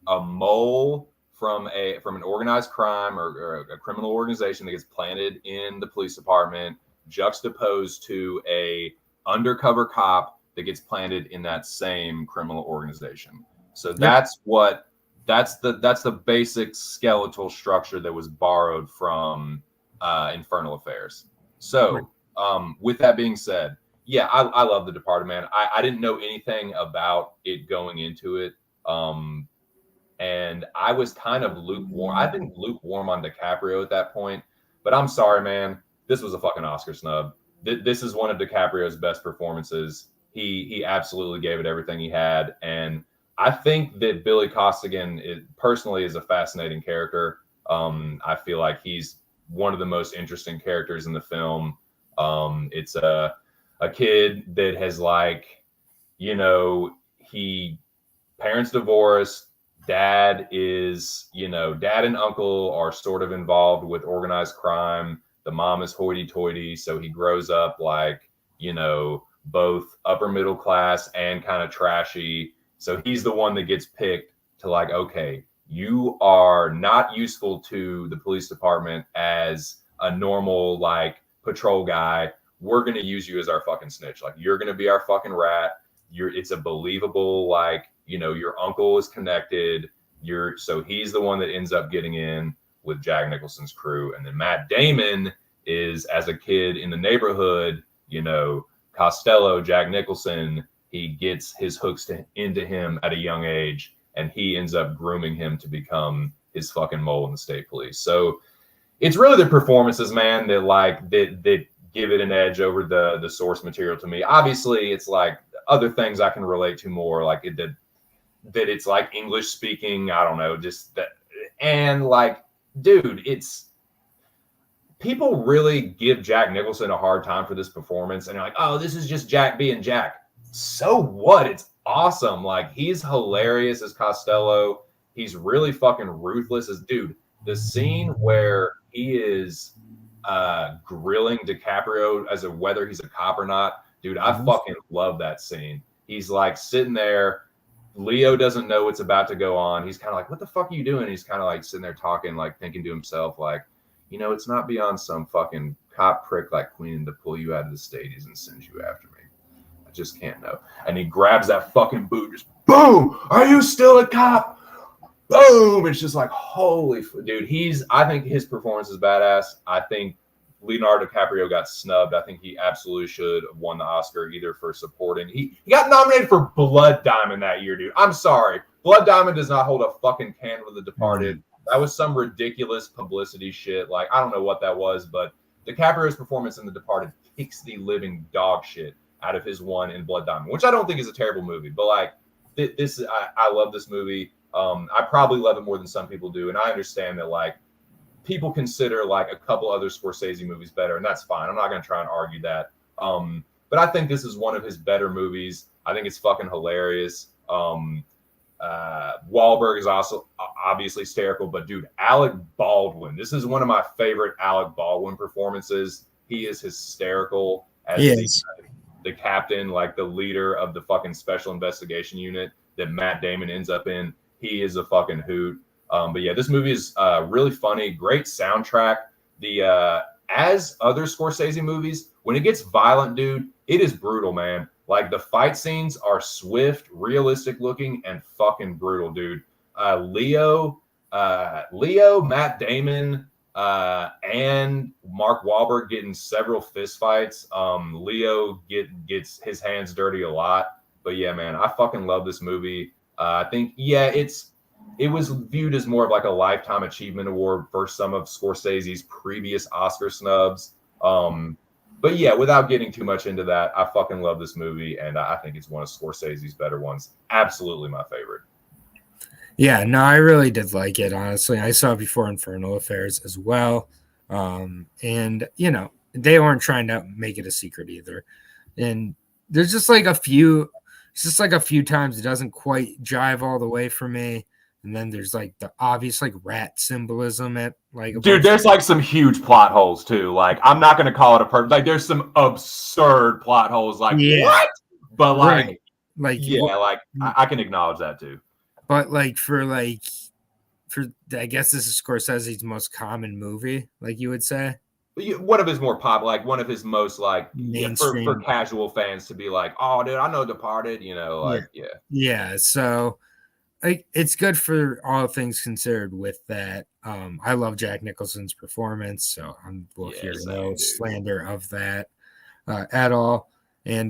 B: mole from an organized crime or a criminal organization that gets planted in the police department, juxtaposed to a undercover cop that gets planted in that same criminal organization. So that's the basic skeletal structure that was borrowed from Infernal Affairs. So with that being said, yeah, I love The Departed, man. I didn't know anything about it going into it. And I was kind of lukewarm. I've been lukewarm on DiCaprio at that point. But I'm sorry, man. This was a fucking Oscar snub. This is one of DiCaprio's best performances. He absolutely gave it everything he had. And I think that Billy Costigan personally is a fascinating character. I feel like he's one of the most interesting characters in the film. It's a kid that has, like, you know, parents divorced. Dad and uncle are sort of involved with organized crime. The mom is hoity-toity. So he grows up like, you know, both upper middle class and kind of trashy. So he's the one that gets picked to, like, okay, you are not useful to the police department as a normal, like, patrol guy. We're going to use you as our fucking snitch. Like, you're going to be our fucking rat. It's a believable, like, you know, your uncle is connected. So he's the one that ends up getting in with Jack Nicholson's crew. And then Matt Damon is, as a kid in the neighborhood, you know, Costello, Jack Nicholson, he gets his hooks into him at a young age, and he ends up grooming him to become his fucking mole in the state police. So it's really the performances, man, that give it an edge over the source material to me. Obviously, it's like other things I can relate to more, like that it's like English speaking. I don't know, just that, and like, dude, it's people really give Jack Nicholson a hard time for this performance, and they're like, oh, this is just Jack being Jack. So what? It's awesome. Like, he's hilarious as Costello. He's really fucking ruthless as dude. The scene where he is grilling DiCaprio as to whether he's a cop or not, dude, I fucking love that scene. He's like sitting there. Leo doesn't know what's about to go on. He's kind of like, what the fuck are you doing? He's kind of like sitting there talking, like thinking to himself, like, you know, it's not beyond some fucking cop prick like Queen to pull you out of the Stadies and send you after me. I just can't know. And he grabs that fucking boot, just boom. Are you still a cop? Boom. It's just like, holy dude. I think his performance is badass. I think Leonardo DiCaprio got snubbed. I think he absolutely should have won the Oscar either for supporting. He got nominated for Blood Diamond that year, dude. I'm sorry. Blood Diamond does not hold a fucking candle to The Departed. That was some ridiculous publicity shit. Like, I don't know what that was, but DiCaprio's performance in The Departed kicks the living dog shit out of his one in Blood Diamond, which I don't think is a terrible movie. But like, I love this movie. I probably love it more than some people do, and I understand that like people consider like a couple other Scorsese movies better, and that's fine. I'm not going to try and argue that. But I think this is one of his better movies. I think it's fucking hilarious. Wahlberg is also obviously hysterical, but dude, Alec Baldwin, this is one of my favorite Alec Baldwin performances. He is hysterical as the captain, like the leader of the fucking special investigation unit that Matt Damon ends up in. He is a fucking hoot. But yeah, this movie is really funny, great soundtrack. As other Scorsese movies, when it gets violent, dude, it is brutal, man. Like, the fight scenes are swift, realistic looking, and fucking brutal, dude. Leo, Matt Damon, and Mark Wahlberg getting several fist fights. Leo gets his hands dirty a lot. But yeah, man, I fucking love this movie. I think, yeah, it was viewed as more of like a Lifetime Achievement Award for some of Scorsese's previous Oscar snubs. But yeah, without getting too much into that, I fucking love this movie, and I think it's one of Scorsese's better ones. Absolutely my favorite.
A: Yeah, no, I really did like it, honestly. I saw it before Infernal Affairs as well. And, you know, they weren't trying to make it a secret either. And there's just like a few times it doesn't quite jive all the way for me. And then there's like the obvious like rat symbolism at like
B: dude, there's like some huge plot holes too. Like, I'm not gonna call it a perfect, like there's some absurd plot holes, like what? But like I can acknowledge that too.
A: But for I guess this is Scorsese's most common movie, like you would say.
B: One of his more pop, like one of his most like for casual fans to be like, oh dude, I know Departed, you know, like
A: yeah. So like, it's good for all things considered with that. I love Jack Nicholson's performance, so we'll hear no slander of that at all. And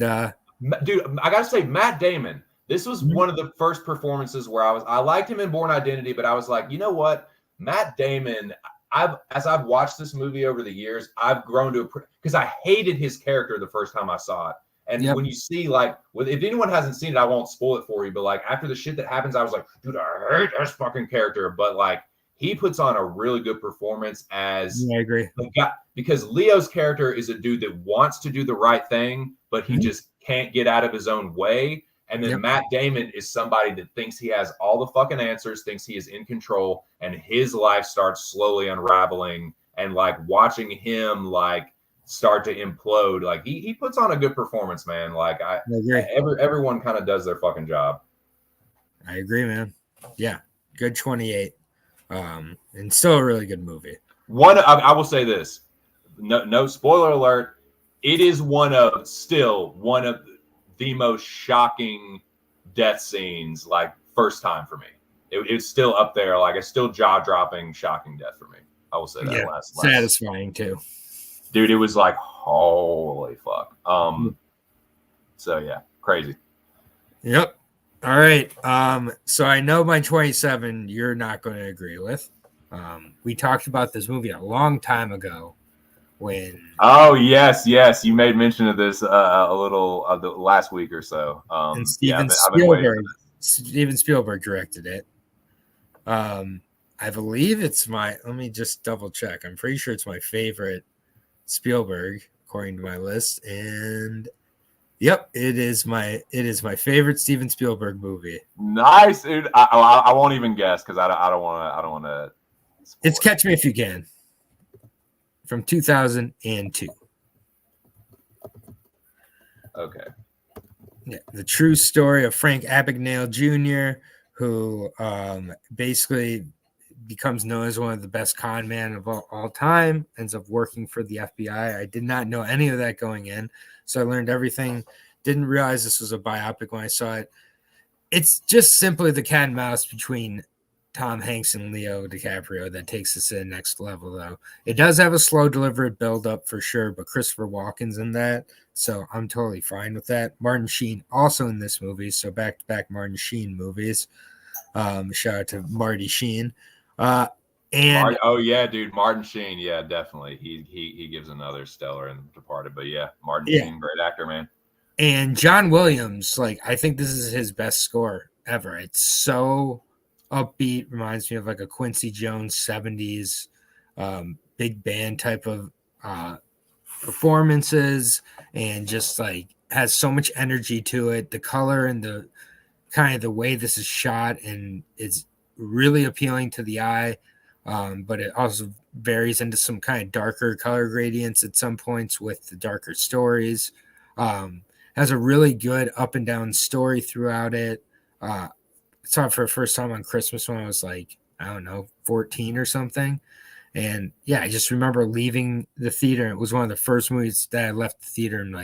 B: dude, I gotta say, Matt Damon, this was one of the first performances where I liked him in Born Identity, but I was like, you know what, Matt Damon, as I've watched this movie over the years, I've grown to, because I hated his character the first time I saw it. And when you see, like, if anyone hasn't seen it, I won't spoil it for you. But, like, after the shit that happens, I was like, dude, I hate this fucking character. But, like, he puts on a really good performance as
A: I agree.
B: The guy, because Leo's character is a dude that wants to do the right thing, but he just can't get out of his own way. And then Matt Damon is somebody that thinks he has all the fucking answers, thinks he is in control, and his life starts slowly unraveling. And, like, watching him, like, start to implode, like he puts on a good performance, man. Like I agree. Everyone kind of does their fucking job.
A: I agree, man. Yeah, good 28, and still a really good movie.
B: I will say this, no spoiler alert, it is one of the most shocking death scenes, like first time for me. It's still up there, like it's still jaw-dropping shocking death for me. I will say that. Last
A: satisfying too.
B: Dude, it was like, holy fuck. So yeah, crazy.
A: Yep. All right. So I know my 27 you're not going to agree with. We talked about this movie a long time ago. when
B: Oh yes, you made mention of this a little the last week or so.
A: and
B: Yeah, I've been waiting for this.
A: Steven Spielberg directed it. I believe it's let me just double check. I'm pretty sure it's my favorite Spielberg according to my list, and yep, it is my favorite Steven Spielberg movie.
B: Nice, dude. I won't even guess because I don't want to.
A: It's Catch Me If You Can from 2002.
B: Okay.
A: Yeah, the true story of Frank Abagnale Jr., who basically becomes known as one of the best con men of all time, ends up working for the FBI. I did not know any of that going in, so I learned everything. Didn't realize this was a biopic when I saw it. It's just simply the cat and mouse between Tom Hanks and Leo DiCaprio that takes us to the next level, though. It does have a slow, deliberate build-up for sure, but Christopher Walken's in that, so I'm totally fine with that. Martin Sheen also in this movie, so back-to-back Martin Sheen movies. Shout out to Marty Sheen.
B: Oh yeah, dude, Martin Sheen, yeah, definitely. He gives another stellar in Departed, but yeah, Martin Sheen, great actor, man.
A: And John Williams, I think this is his best score ever. It's so upbeat, reminds me of like a Quincy Jones 70s big band type of performances, and just has so much energy to it. The color and the kind of the way this is shot and is really appealing to the eye, but it also varies into some kind of darker color gradients at some points with the darker stories. Has a really good up and down story throughout it. I saw it for the first time on Christmas when I was 14 or something. And yeah, I just remember leaving the theater. It was one of the first movies that I left the theater and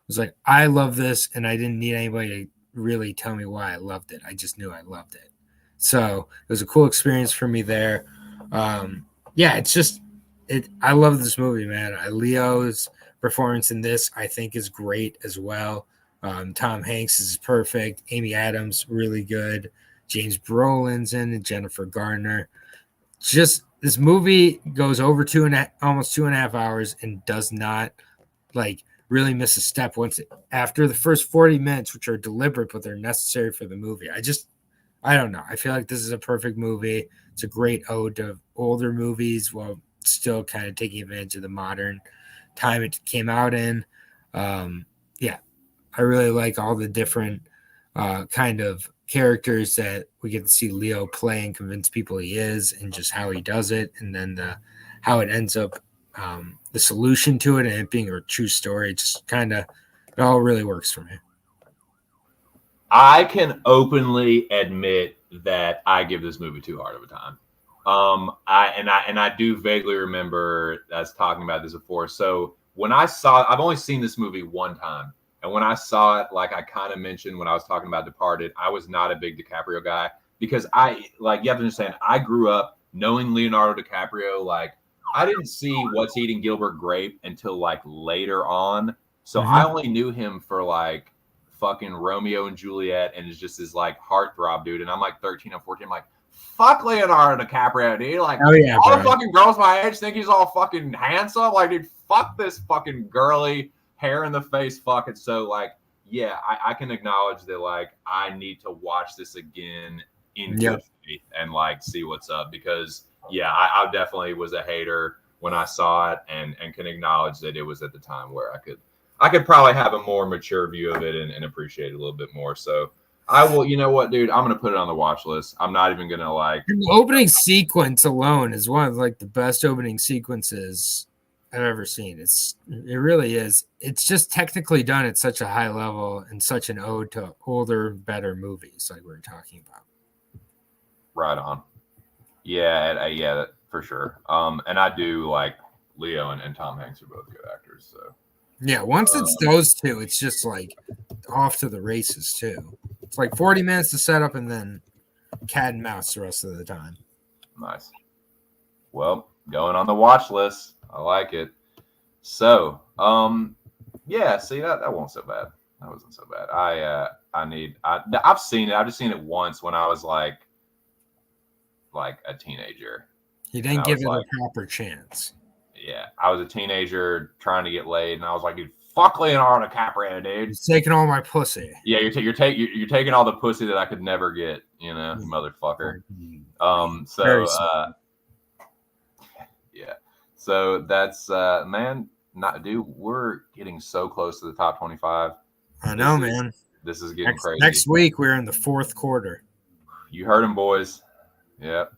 A: was like, I love this. And I didn't need anybody to really tell me why I loved it. I just knew I loved it. So it was a cool experience for me there. Yeah, it's just, I love this movie, man. Leo's performance in this, I think, is great as well. Tom Hanks is perfect. Amy Adams, really good. James Brolin's in it. Jennifer Garner. Just this movie goes over almost 2.5 hours and does not really miss a step after the first 40 minutes, which are deliberate, but they're necessary for the movie. I don't know. I feel like this is a perfect movie. It's a great ode to older movies while still kind of taking advantage of the modern time it came out in. Yeah, I really like all the different kind of characters that we get to see Leo play and convince people he is, and just how he does it, and then how it ends up, the solution to it, and it being a true story. Just kind of, it all really works for me.
B: I can openly admit that I give this movie too hard of a time. I do vaguely remember us talking about this before. So when I've only seen this movie one time, and when I saw it, like I kind of mentioned when I was talking about Departed, I was not a big DiCaprio guy because you have to understand, I grew up knowing Leonardo DiCaprio. I didn't see What's Eating Gilbert Grape until later on, so I only knew him for fucking Romeo and Juliet, and it's just this heartthrob dude. And I'm 13 or 14. I'm like, fuck Leonardo DiCaprio, dude. All the fucking girls my age think he's all fucking handsome. Dude, fuck this fucking girly hair in the face. Fuck it. So yeah, I can acknowledge that I need to watch this again in good faith and see what's up, because yeah, I definitely was a hater when I saw it, and can acknowledge that it was at the time where I could probably have a more mature view of it and appreciate it a little bit more. So I will, you know what, dude, I'm going to put it on the watch list. I'm not even going to
A: The opening sequence alone is one of the best opening sequences I've ever seen. It really is. It's just technically done at such a high level and such an ode to older, better movies like we were talking about.
B: Right on. Yeah, for sure. And I do like Leo and Tom Hanks are both good actors. So
A: yeah, once it's those two, it's just off to the races too. It's 40 minutes to set up and then cat and mouse the rest of the time.
B: Nice. Well, going on the watch list. I like it. So, yeah, see that wasn't so bad. That wasn't so bad. I've seen it. I've just seen it once when I was like a teenager.
A: You didn't give it a proper chance.
B: Yeah, I was a teenager trying to get laid, and I was like, dude, fuck Leonardo DiCaprio, dude.
A: He's taking all my pussy.
B: Yeah, you're taking all the pussy that I could never get, you motherfucker.
A: Very
B: Yeah. So that's man, not dude, we're getting so close to the top 25.
A: I know, man.
B: This is getting crazy.
A: Next week we're in the fourth quarter.
B: You heard him, boys. Yep.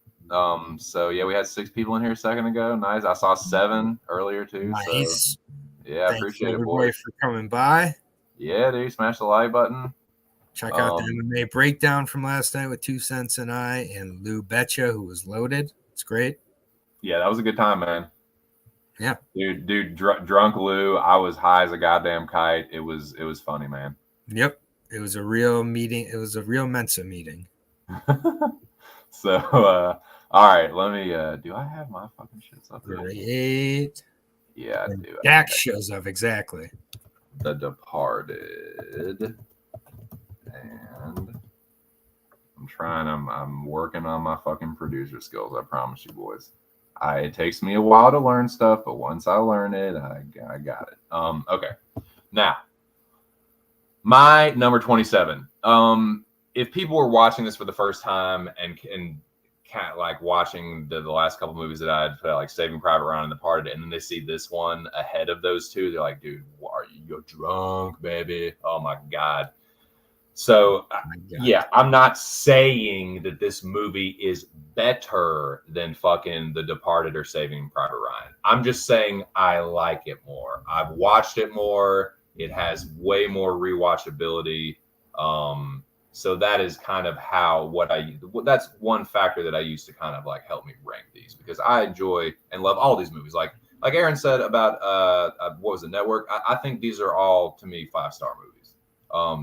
B: So yeah, we had 6 people in here a second ago. Nice. I saw 7 earlier too.
A: Nice.
B: So yeah, I appreciate it, boys.
A: For coming by.
B: Yeah, dude, smash the like button.
A: Check out the MMA breakdown from last night with 2 Cents and I and Lou Betcha, who was loaded. It's great.
B: Yeah, that was a good time, man.
A: Yeah,
B: dude, drunk Lou. I was high as a goddamn kite. It was funny, man.
A: Yep, it was a real meeting. It was a real Mensa meeting.
B: So, all right, let me. Do I have my fucking shits up there?
A: Great.
B: Yeah, I do.
A: Dak shows up exactly.
B: The Departed, and I'm working on my fucking producer skills. I promise you, boys. It takes me a while to learn stuff, but once I learn it, I got it. Okay. Now, my number 27. If people were watching this for the first time and kind of like watching the last couple movies that I'd put out, like Saving Private Ryan and The Departed, and then they see this one ahead of those two, they're like, dude, are you? You're drunk, baby. Oh my God. So, yeah, I'm not saying that this movie is better than fucking The Departed or Saving Private Ryan. I'm just saying I like it more. I've watched it more. It has way more rewatchability. So that is kind of that's one factor that I use to kind of like help me rank these, because I enjoy and love all these movies. Like Aaron said about what was the Network? I think these are all, to me, 5-star movies.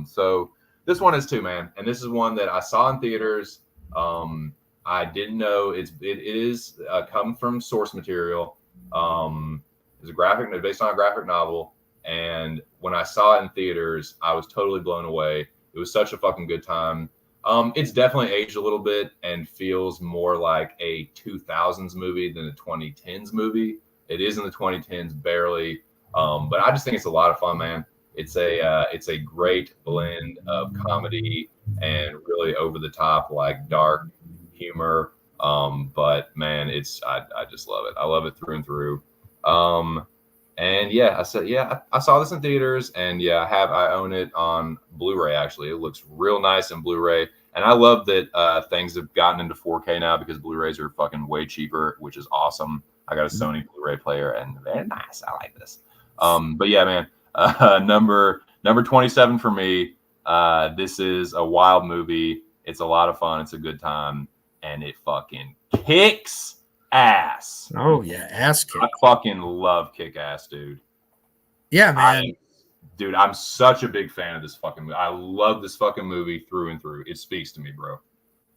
B: So this one is too, man, and this is one that I saw in theaters. I didn't know it is come from source material. It's based on a graphic novel, and when I saw it in theaters, I was totally blown away. It was such a fucking good time. It's definitely aged a little bit and feels more like a 2000s movie than a 2010s movie. It is in the 2010s barely, but I just think it's a lot of fun, man. It's a great blend of comedy and really over the top, like dark humor. But man, I just love it. I love it through and through. And yeah, I saw this in theaters, and yeah, I own it on Blu-ray. Actually, it looks real nice in Blu-ray, and I love that things have gotten into 4K now, because Blu-rays are fucking way cheaper, which is awesome. I got a Sony Blu-ray player, and very nice. I like this. But yeah, man. Number 27 for me. This is a wild movie. It's a lot of fun. It's a good time, and it fucking kicks ass.
A: Oh yeah, ass kick.
B: I fucking love Kick Ass, dude.
A: Yeah, man.
B: I'm such a big fan of this fucking movie. I love this fucking movie through and through. It speaks to me, bro.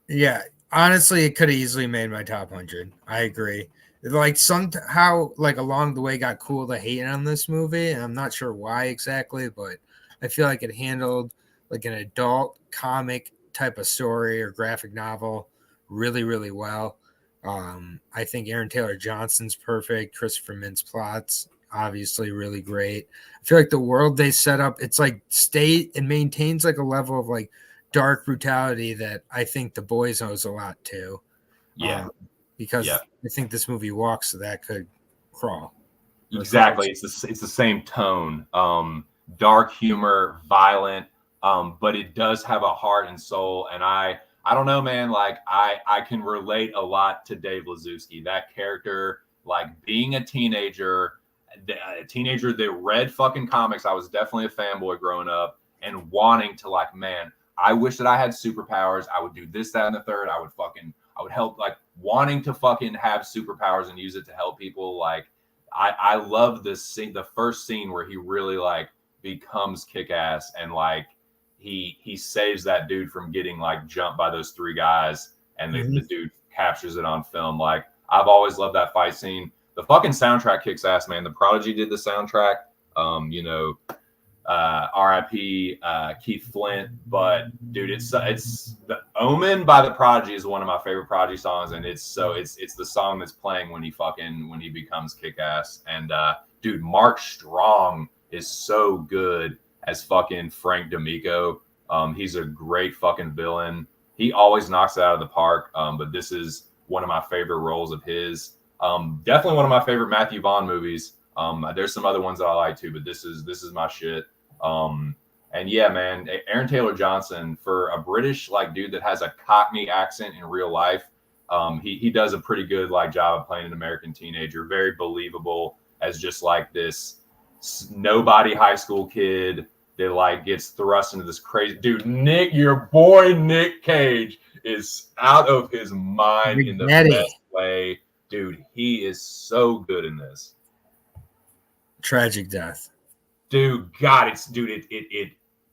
A: Yeah, honestly, it could have easily made my top 100. I agree. Like somehow, like along the way, got cool to hate on this movie, and I'm not sure why exactly, but I feel like it handled like an adult comic type of story or graphic novel really, really well. I think Aaron Taylor Johnson's perfect. Christopher Mintz-Plasse, obviously, really great. I feel like the world they set up, it's like it maintains like a level of like dark brutality that I think The Boys owes a lot to.
B: Yeah.
A: Because I think this movie walks so that could crawl.
B: Exactly. It's the same tone. Dark humor, violent, but it does have a heart and soul. And I don't know, man, like I can relate a lot to Dave Lazowski. That character, like being a teenager that read fucking comics. I was definitely a fanboy growing up, and wanting to like, man, I wish that I had superpowers. I would do this, that, and the third. I would help, like wanting to fucking have superpowers and use it to help people. Like I love this scene, the first scene where he really like becomes Kick-Ass, and like he saves that dude from getting like jumped by those 3 guys, and the dude captures it on film. Like I've always loved that fight scene. The fucking soundtrack kicks ass, man. The Prodigy did the soundtrack. R.I.P. Keith Flint. But dude, it's the Omen by the Prodigy is one of my favorite Prodigy songs, and it's the song that's playing when he becomes Kick-Ass. And dude, Mark Strong is so good as fucking Frank D'Amico. He's a great fucking villain. He always knocks it out of the park. But this is one of my favorite roles of his. Definitely one of my favorite Matthew Vaughn movies. There's some other ones that I like too, but this is my shit. And yeah, man, Aaron Taylor Johnson, for a British like dude that has a Cockney accent in real life, he does a pretty good like job of playing an American teenager. Very believable as just like this nobody high school kid that like gets thrust into this crazy dude. Your boy Nick Cage is out of his mind in the best way. Dude, he is so good in this.
A: Tragic death.
B: Dude, God,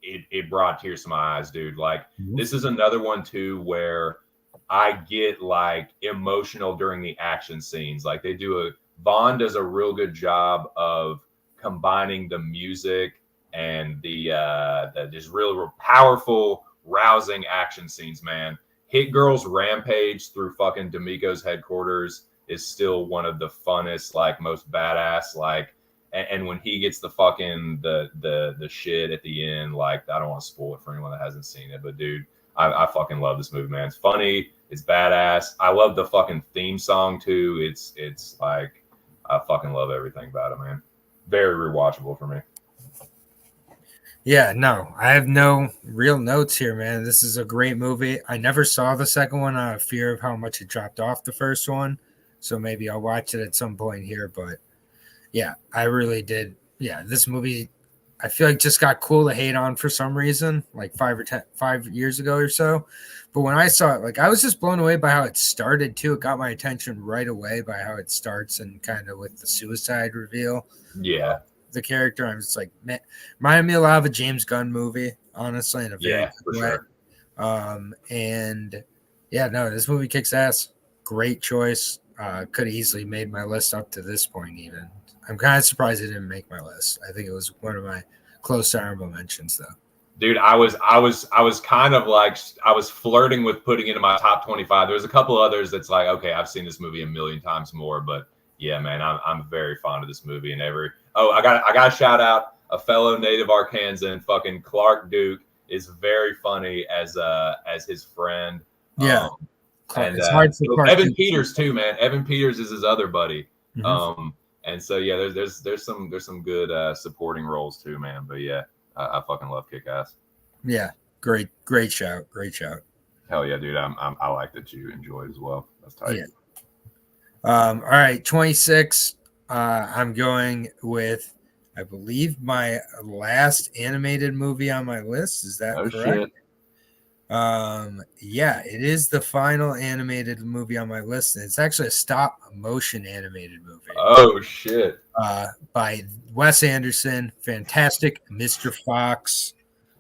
B: it brought tears to my eyes, dude. Like, this is another one too where I get like emotional during the action scenes. Like Vaughn does a real good job of combining the music and the just real powerful, rousing action scenes, man. Hit Girl's rampage through fucking D'Amico's headquarters is still one of the funnest, like most badass, like, and when he gets the fucking the shit at the end, like, I don't want to spoil it for anyone that hasn't seen it, but dude, I fucking love this movie, man. It's funny, it's badass. I love the fucking theme song too. It's like, I fucking love everything about it, man. Very rewatchable for me.
A: Yeah, no, I have no real notes here, man. This is a great movie. I never saw the second one out of fear of how much it dropped off the first one. So maybe I'll watch it at some point here. But yeah, I really did. Yeah, this movie, I feel like just got cool to hate on for some reason, like 5 years ago or so. But when I saw it, like, I was just blown away by how it started too. It got my attention right away by how it starts and kind of with the suicide reveal.
B: Yeah.
A: The character, I was like, man, reminded me a lot of a James Gunn movie, honestly, in a very
B: for
A: way.
B: Sure.
A: And yeah, no, this movie kicks ass. Great choice. Could have easily made my list up to this point. Even I'm kind of surprised it didn't make my list. I think it was one of my close honorable mentions, though.
B: Dude, I was kind of like, I was flirting with putting it in my top 25. There's a couple others that's like, okay, I've seen this movie a million times more, but yeah, man, I'm very fond of this movie. And I got to shout out a fellow native Arkansan, fucking Clark Duke is very funny as his friend.
A: Yeah,
B: and
A: it's hard for Clark
B: Evan
A: Duke.
B: Peters too, man. Evan Peters is his other buddy.
A: Mm-hmm.
B: And so yeah, there's some good supporting roles too, man. But yeah, I fucking love Kick-Ass.
A: Yeah, great shout,
B: Hell yeah, dude. I like that you enjoy it as well. That's tight.
A: Yeah. All right, 26. I'm going with, I believe, my last animated movie on my list. Is that correct?
B: Shit.
A: Yeah, it is the final animated movie on my list, and it's actually a stop motion animated movie.
B: Oh shit.
A: By Wes Anderson. Fantastic Mr. Fox.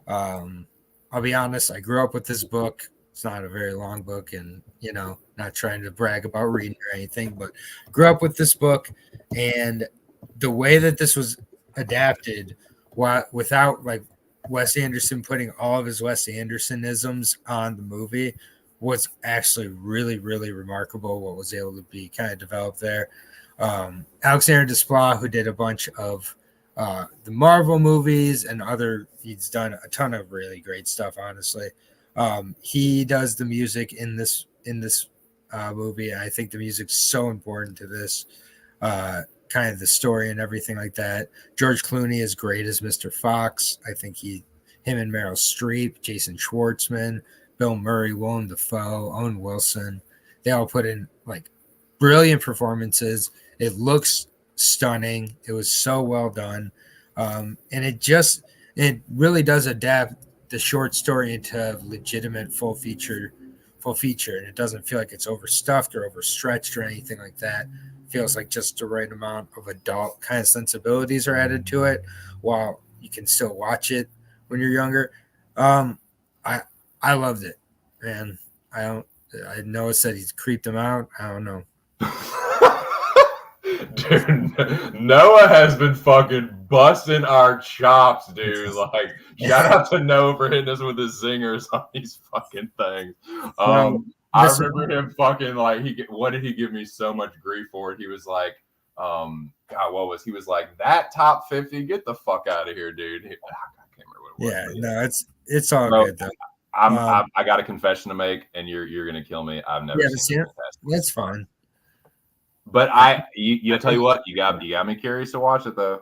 A: I'll be honest, I grew up with this book. It's not a very long book, and not trying to brag about reading or anything, but grew up with this book, and the way that this was adapted, without like Wes Anderson putting all of his Wes Andersonisms on the movie, was actually really, really remarkable. What was able to be kind of developed there. Alexander Desplat, who did a bunch of the Marvel movies and he's done a ton of really great stuff, honestly. He does the music in this movie, and I think the music's so important to this kind of the story and everything like that. George Clooney is great as Mr. Fox. I think him and Meryl Streep, Jason Schwartzman, Bill Murray, Willem Dafoe, Owen Wilson, they all put in like brilliant performances. It looks stunning. It was so well done. And it really does adapt the short story into legitimate full feature, and it doesn't feel like it's overstuffed or overstretched or anything like that. It feels like just the right amount of adult kind of sensibilities are added to it, while you can still watch it when you're younger. I loved it, man. I know it said he's creeped him out. I don't know.
B: Dude, Noah has been fucking busting our chops, dude. Like, shout out to Noah for hitting us with his zingers on these fucking things. I remember him fucking like what did he give me so much grief for it? He was like, God, he was like that top 50? Get the fuck out of here, dude. I can't remember what it was.
A: Yeah, no, it's all good though.
B: I got a confession to make, and you're gonna kill me. I've never seen it.
A: That's fine.
B: But you tell you what, you got me curious to watch it though.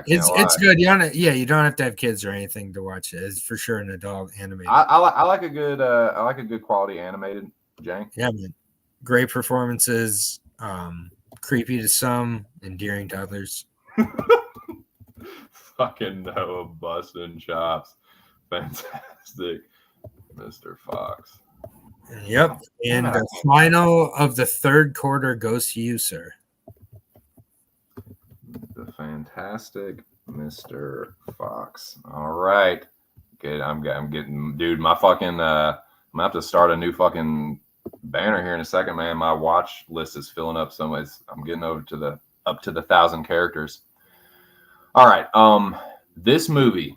A: It's good. You don't have to have kids or anything to watch it. It's for sure an adult animated.
B: I like a good quality animated, Jank.
A: Yeah, man. Great performances. Creepy to some, endearing to others.
B: Fucking Noah busting chops. Fantastic, Mr. Fox.
A: Yep. And the final of the third quarter goes to you, sir.
B: The fantastic Mr. Fox. All right. Good. I'm getting, dude, my fucking, I'm gonna have to start a new fucking banner here in a second, man. My watch list is filling up so much. I'm getting up to the 1,000 characters. All right. This movie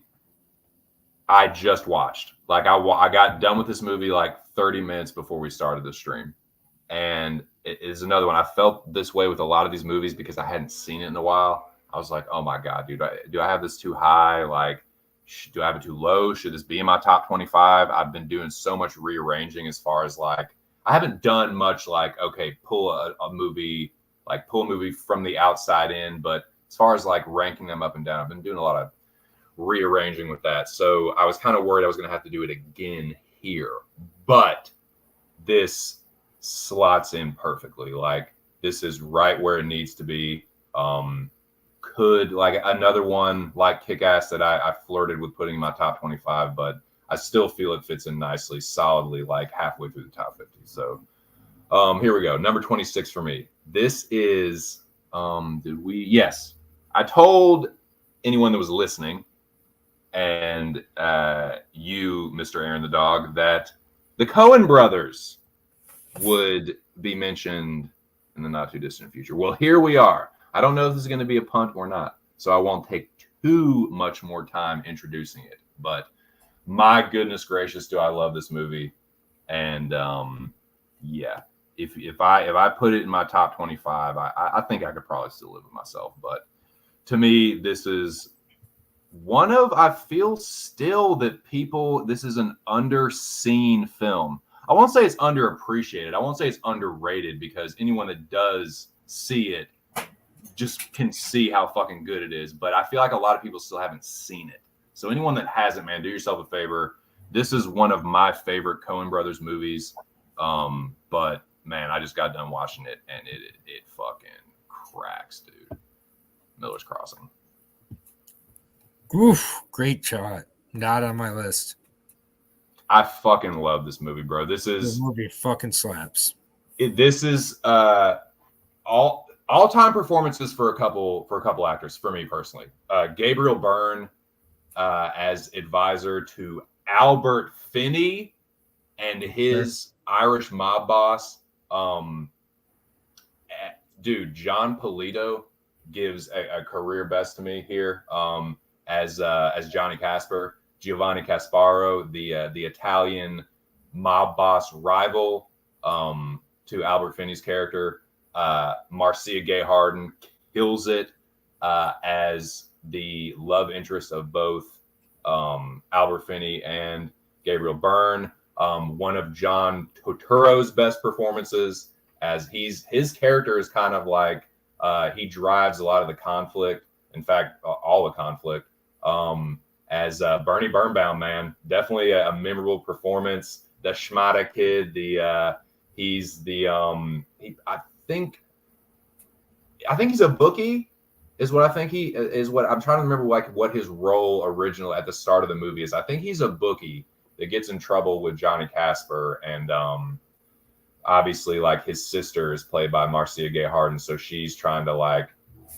B: I just watched. Like I got done with this movie like 30 minutes before we started the stream. And it is another one. I felt this way with a lot of these movies because I hadn't seen it in a while. I was like, oh my God, dude, do I have this too high? Like, do I have it too low? Should this be in my top 25? I've been doing so much rearranging as far as like, I haven't done much like, okay, pull a movie from the outside in. But as far as like ranking them up and down, I've been doing a lot of rearranging with that. So I was kind of worried I was going to have to do it again here. But this slots in perfectly. Like, this is right where it needs to be. Could like another one like Kick-Ass that I flirted with putting in my top 25, but I still feel it fits in nicely, solidly, like halfway through the top 50. So here we go. Number 26 for me. This is yes. I told anyone that was listening and you, Mr. Aaron the dog, that the Coen brothers would be mentioned in the not too distant future. Well, here we are. I don't know if this is going to be a punt or not, so I won't take too much more time introducing it. But my goodness gracious, do I love this movie! And yeah, if I put it in my top 25, I think I could probably still live with myself. But to me, this is one of, I feel still that people, this is an underseen film. I won't say it's underappreciated. I won't say it's underrated, because anyone that does see it just can see how fucking good it is. But I feel like a lot of people still haven't seen it. So anyone that hasn't, man, do yourself a favor. This is one of my favorite Coen Brothers movies. But man, I just got done watching it and it fucking cracks, dude. Miller's Crossing.
A: Oof, great shot. Not on my list.
B: I fucking love this movie, bro. This
A: movie fucking slaps.
B: This is all-time performances for a couple actors for me personally. Gabriel Byrne as advisor to Albert Finney and his Irish mob boss. Dude, John Polito gives a career best to me here as Johnny Casper. Giovanni Casparo, the Italian mob boss rival to Albert Finney's character. Marcia Gay Harden kills it as the love interest of both Albert Finney and Gabriel Byrne. One of John Turturro's best performances, as his character is kind of like he drives a lot of the conflict. In fact, all the conflict. As Bernie Birnbaum, man, definitely a memorable performance. The Schmata kid, he's the I think he's a bookie, is what I think he is. What I'm trying to remember, like what his role original at the start of the movie is. I think he's a bookie that gets in trouble with Johnny Casper, and obviously like his sister is played by Marcia Gay Harden, so she's trying to like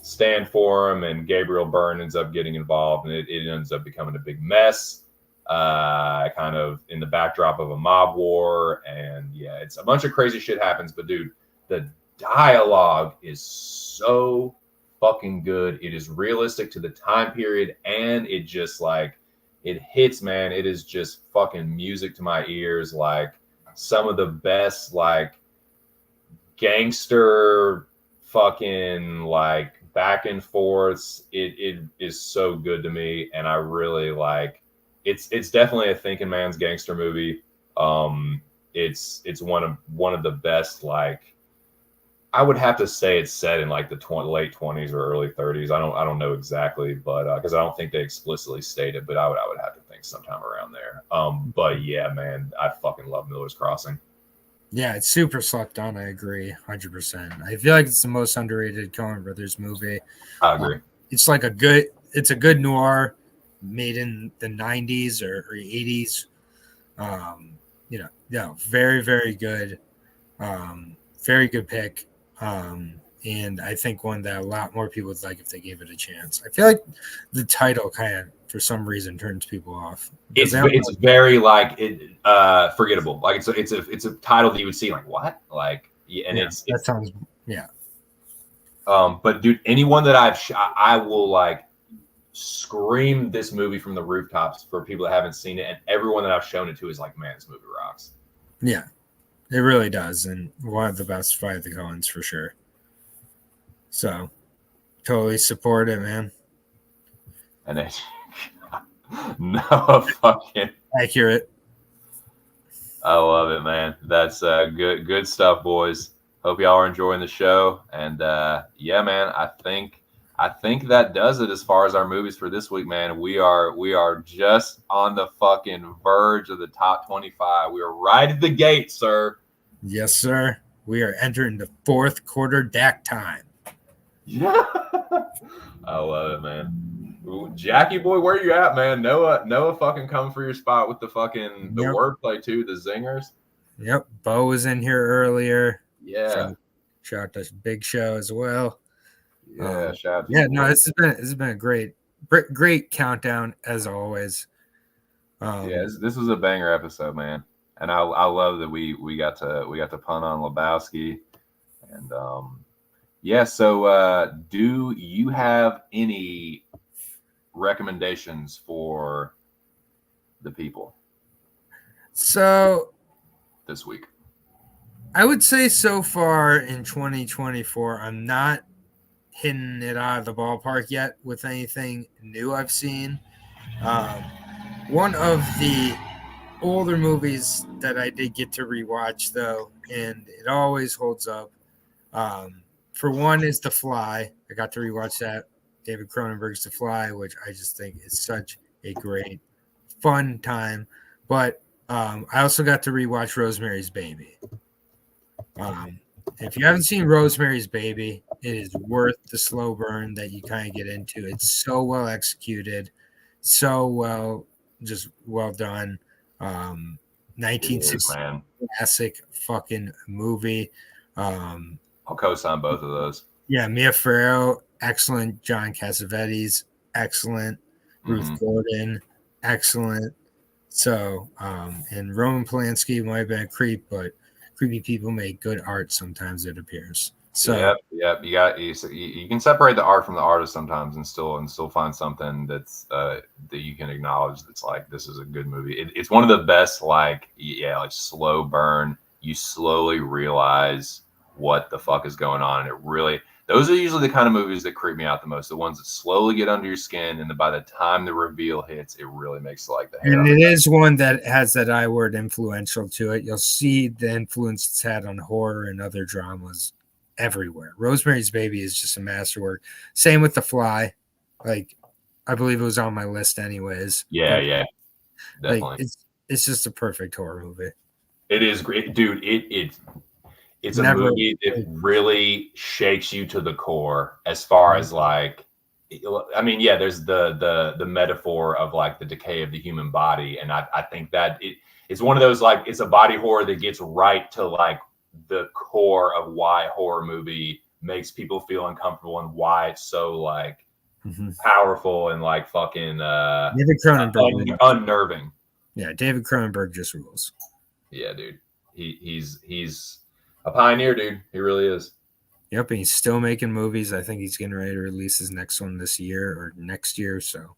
B: stand for him, and Gabriel Byrne ends up getting involved, and it ends up becoming a big mess, kind of in the backdrop of a mob war. And yeah, it's a bunch of crazy shit happens. But dude, the dialogue is so fucking good. It is realistic to the time period, and it just like it hits, man. It is just fucking music to my ears. Like some of the best like gangster fucking like back and forths. It is so good to me, and I really like it's definitely a thinking man's gangster movie. It's one of the best. Like I would have to say it's set in like the late 20s or early 30s. I don't know exactly, but because I don't think they explicitly state it, but I would have to think sometime around there. But yeah, man, I fucking love Miller's Crossing.
A: Yeah, it's super slept on. I agree, 100%. I feel like it's the most underrated Coen Brothers movie.
B: I agree.
A: It's like a good noir made in the 90s or 80s. Very, very good. Very good pick. And I think one that a lot more people would like if they gave it a chance. I feel like the title kind of, for some reason, turns people off.
B: It's very like forgettable. Like it's a title that you would see like what like yeah, and
A: that sounds yeah.
B: But dude, anyone that I will like scream this movie from the rooftops for people that haven't seen it, and everyone that I've shown it to is like, man, this movie rocks.
A: Yeah, it really does, and one of the best by the Coens for sure. So, totally support it, man.
B: And then no fucking
A: accurate.
B: I love it, man. That's good stuff, boys. Hope y'all are enjoying the show, and yeah, man, I think that does it as far as our movies for this week, man. We are just on the fucking verge of the top 25. We are right at the gate, sir.
A: Yes, sir. We are entering the fourth quarter DAC time.
B: Yeah. I love it, man. Ooh, Jackie boy, where you at, man? Noah fucking come for your spot with the fucking the wordplay too, the zingers.
A: Yep. Bo was in here earlier.
B: Yeah.
A: Shout out to Big Show as well.
B: Yeah, shout out to
A: this has been a great countdown as always.
B: This was a banger episode, man. And I love that we got to punt on Lebowski. And so do you have any recommendations for the people?
A: So
B: this week,
A: I would say so far in 2024, I'm not hitting it out of the ballpark yet with anything new I've seen. One of the older movies that I did get to rewatch, though, and it always holds up. For one is The Fly. I got to rewatch that. David Cronenberg's The Fly, which I just think is such a great, fun time. But I also got to rewatch Rosemary's Baby. If you haven't seen Rosemary's Baby, it is worth the slow burn that you kind of get into. It's so well executed, so well done. 1960 classic fucking movie.
B: I'll co-sign both of those.
A: Yeah, Mia Farrow, excellent. John Cassavetes, excellent. Ruth Gordon, excellent. So, and Roman Polanski might have been a creep, but creepy people make good art sometimes, it appears. So
B: yeah, you can separate the art from the artist sometimes and still find something that's that you can acknowledge that's like, this is a good movie. It's one of the best like slow burn. You slowly realize what the fuck is going on, and it really, those are usually the kind of movies that creep me out the most, the ones that slowly get under your skin, and then by the time the reveal hits, it really makes like the hair.
A: And it is one that has that I word influential to it. You'll see the influence it's had on horror and other dramas everywhere. Rosemary's Baby is just a masterwork. Same with The Fly. Like, I believe it was on my list anyways.
B: Yeah, definitely.
A: Like, it's just a perfect horror movie.
B: It is great, dude. It's a movie that really shakes you to the core as far as like, I mean, yeah, there's the metaphor of like the decay of the human body. And I think that it's one of those, like, it's a body horror that gets right to like the core of why horror movie makes people feel uncomfortable and why it's so like powerful and like fucking
A: David Cronenberg
B: unnerving.
A: Yeah, David Cronenberg just rules.
B: Yeah, dude. He's a pioneer, dude. He really is.
A: Yep, and he's still making movies. I think he's getting ready to release his next one this year or next year. So,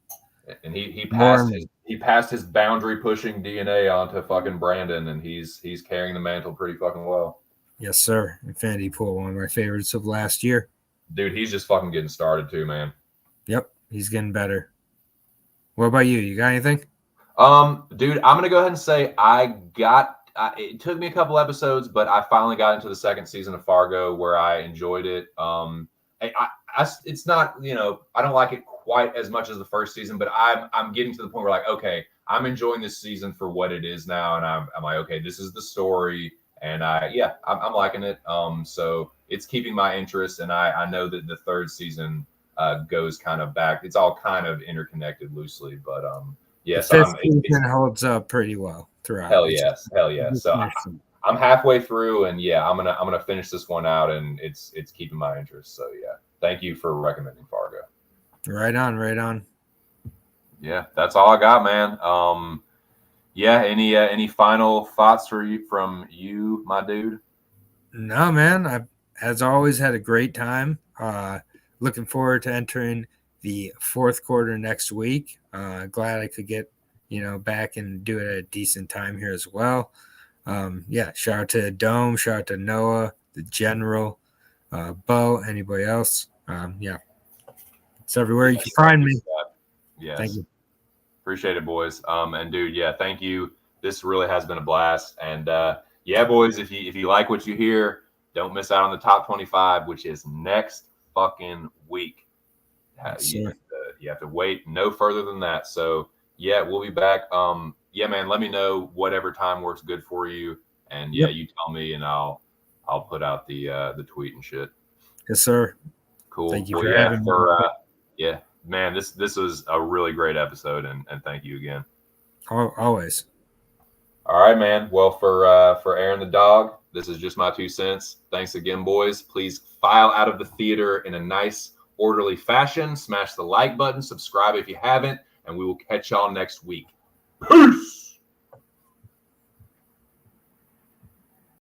B: And he
A: More
B: passed
A: me.
B: he passed his boundary pushing DNA onto fucking Brandon, and he's carrying the mantle pretty fucking well.
A: Yes, sir. Infinity Pool, one of my favorites of last year.
B: Dude, he's just fucking getting started too, man.
A: Yep, he's getting better. What about you? You got anything?
B: Dude, I'm gonna go ahead and say it took me a couple episodes, but I finally got into the second season of Fargo where I enjoyed it. It's not, I don't like it quite as much as the first season, but I'm getting to the point where like, okay, I'm enjoying this season for what it is now, and I'm like, okay, this is the story, and I'm liking it. So it's keeping my interest, and I know that the third season goes kind of back. It's all kind of interconnected loosely, but yes,
A: The fifth season holds up pretty well throughout.
B: hell yes. So I'm halfway through, and I'm gonna finish this one out, and it's keeping my interest. So yeah, thank you for recommending Fargo.
A: Right on.
B: Yeah, that's all I got, man. Any final thoughts from you, my dude?
A: No, man. I've, as always, had a great time. Looking forward to entering the fourth quarter next week. Glad I could get, back and do it at a decent time here as well. Shout out to Dome, shout out to Noah, the General, Bo, anybody else. It's everywhere you can find me.
B: Yes.
A: Thank you.
B: Appreciate it, boys. And dude, thank you. This really has been a blast. And boys, if you like what you hear, don't miss out on the top 25, which is next fucking week. You have to wait no further than that. So we'll be back. Man, let me know whatever time works good for you. And you tell me, and I'll put out the tweet and shit.
A: Yes, sir.
B: Cool.
A: Thank you for having me.
B: Man, this was a really great episode, and thank you again.
A: Always.
B: All right, man. Well, for Aaron the dog, this is just my 2 cents. Thanks again, boys. Please file out of the theater in a nice, orderly fashion. Smash the like button, subscribe if you haven't, and we will catch y'all next week. Peace.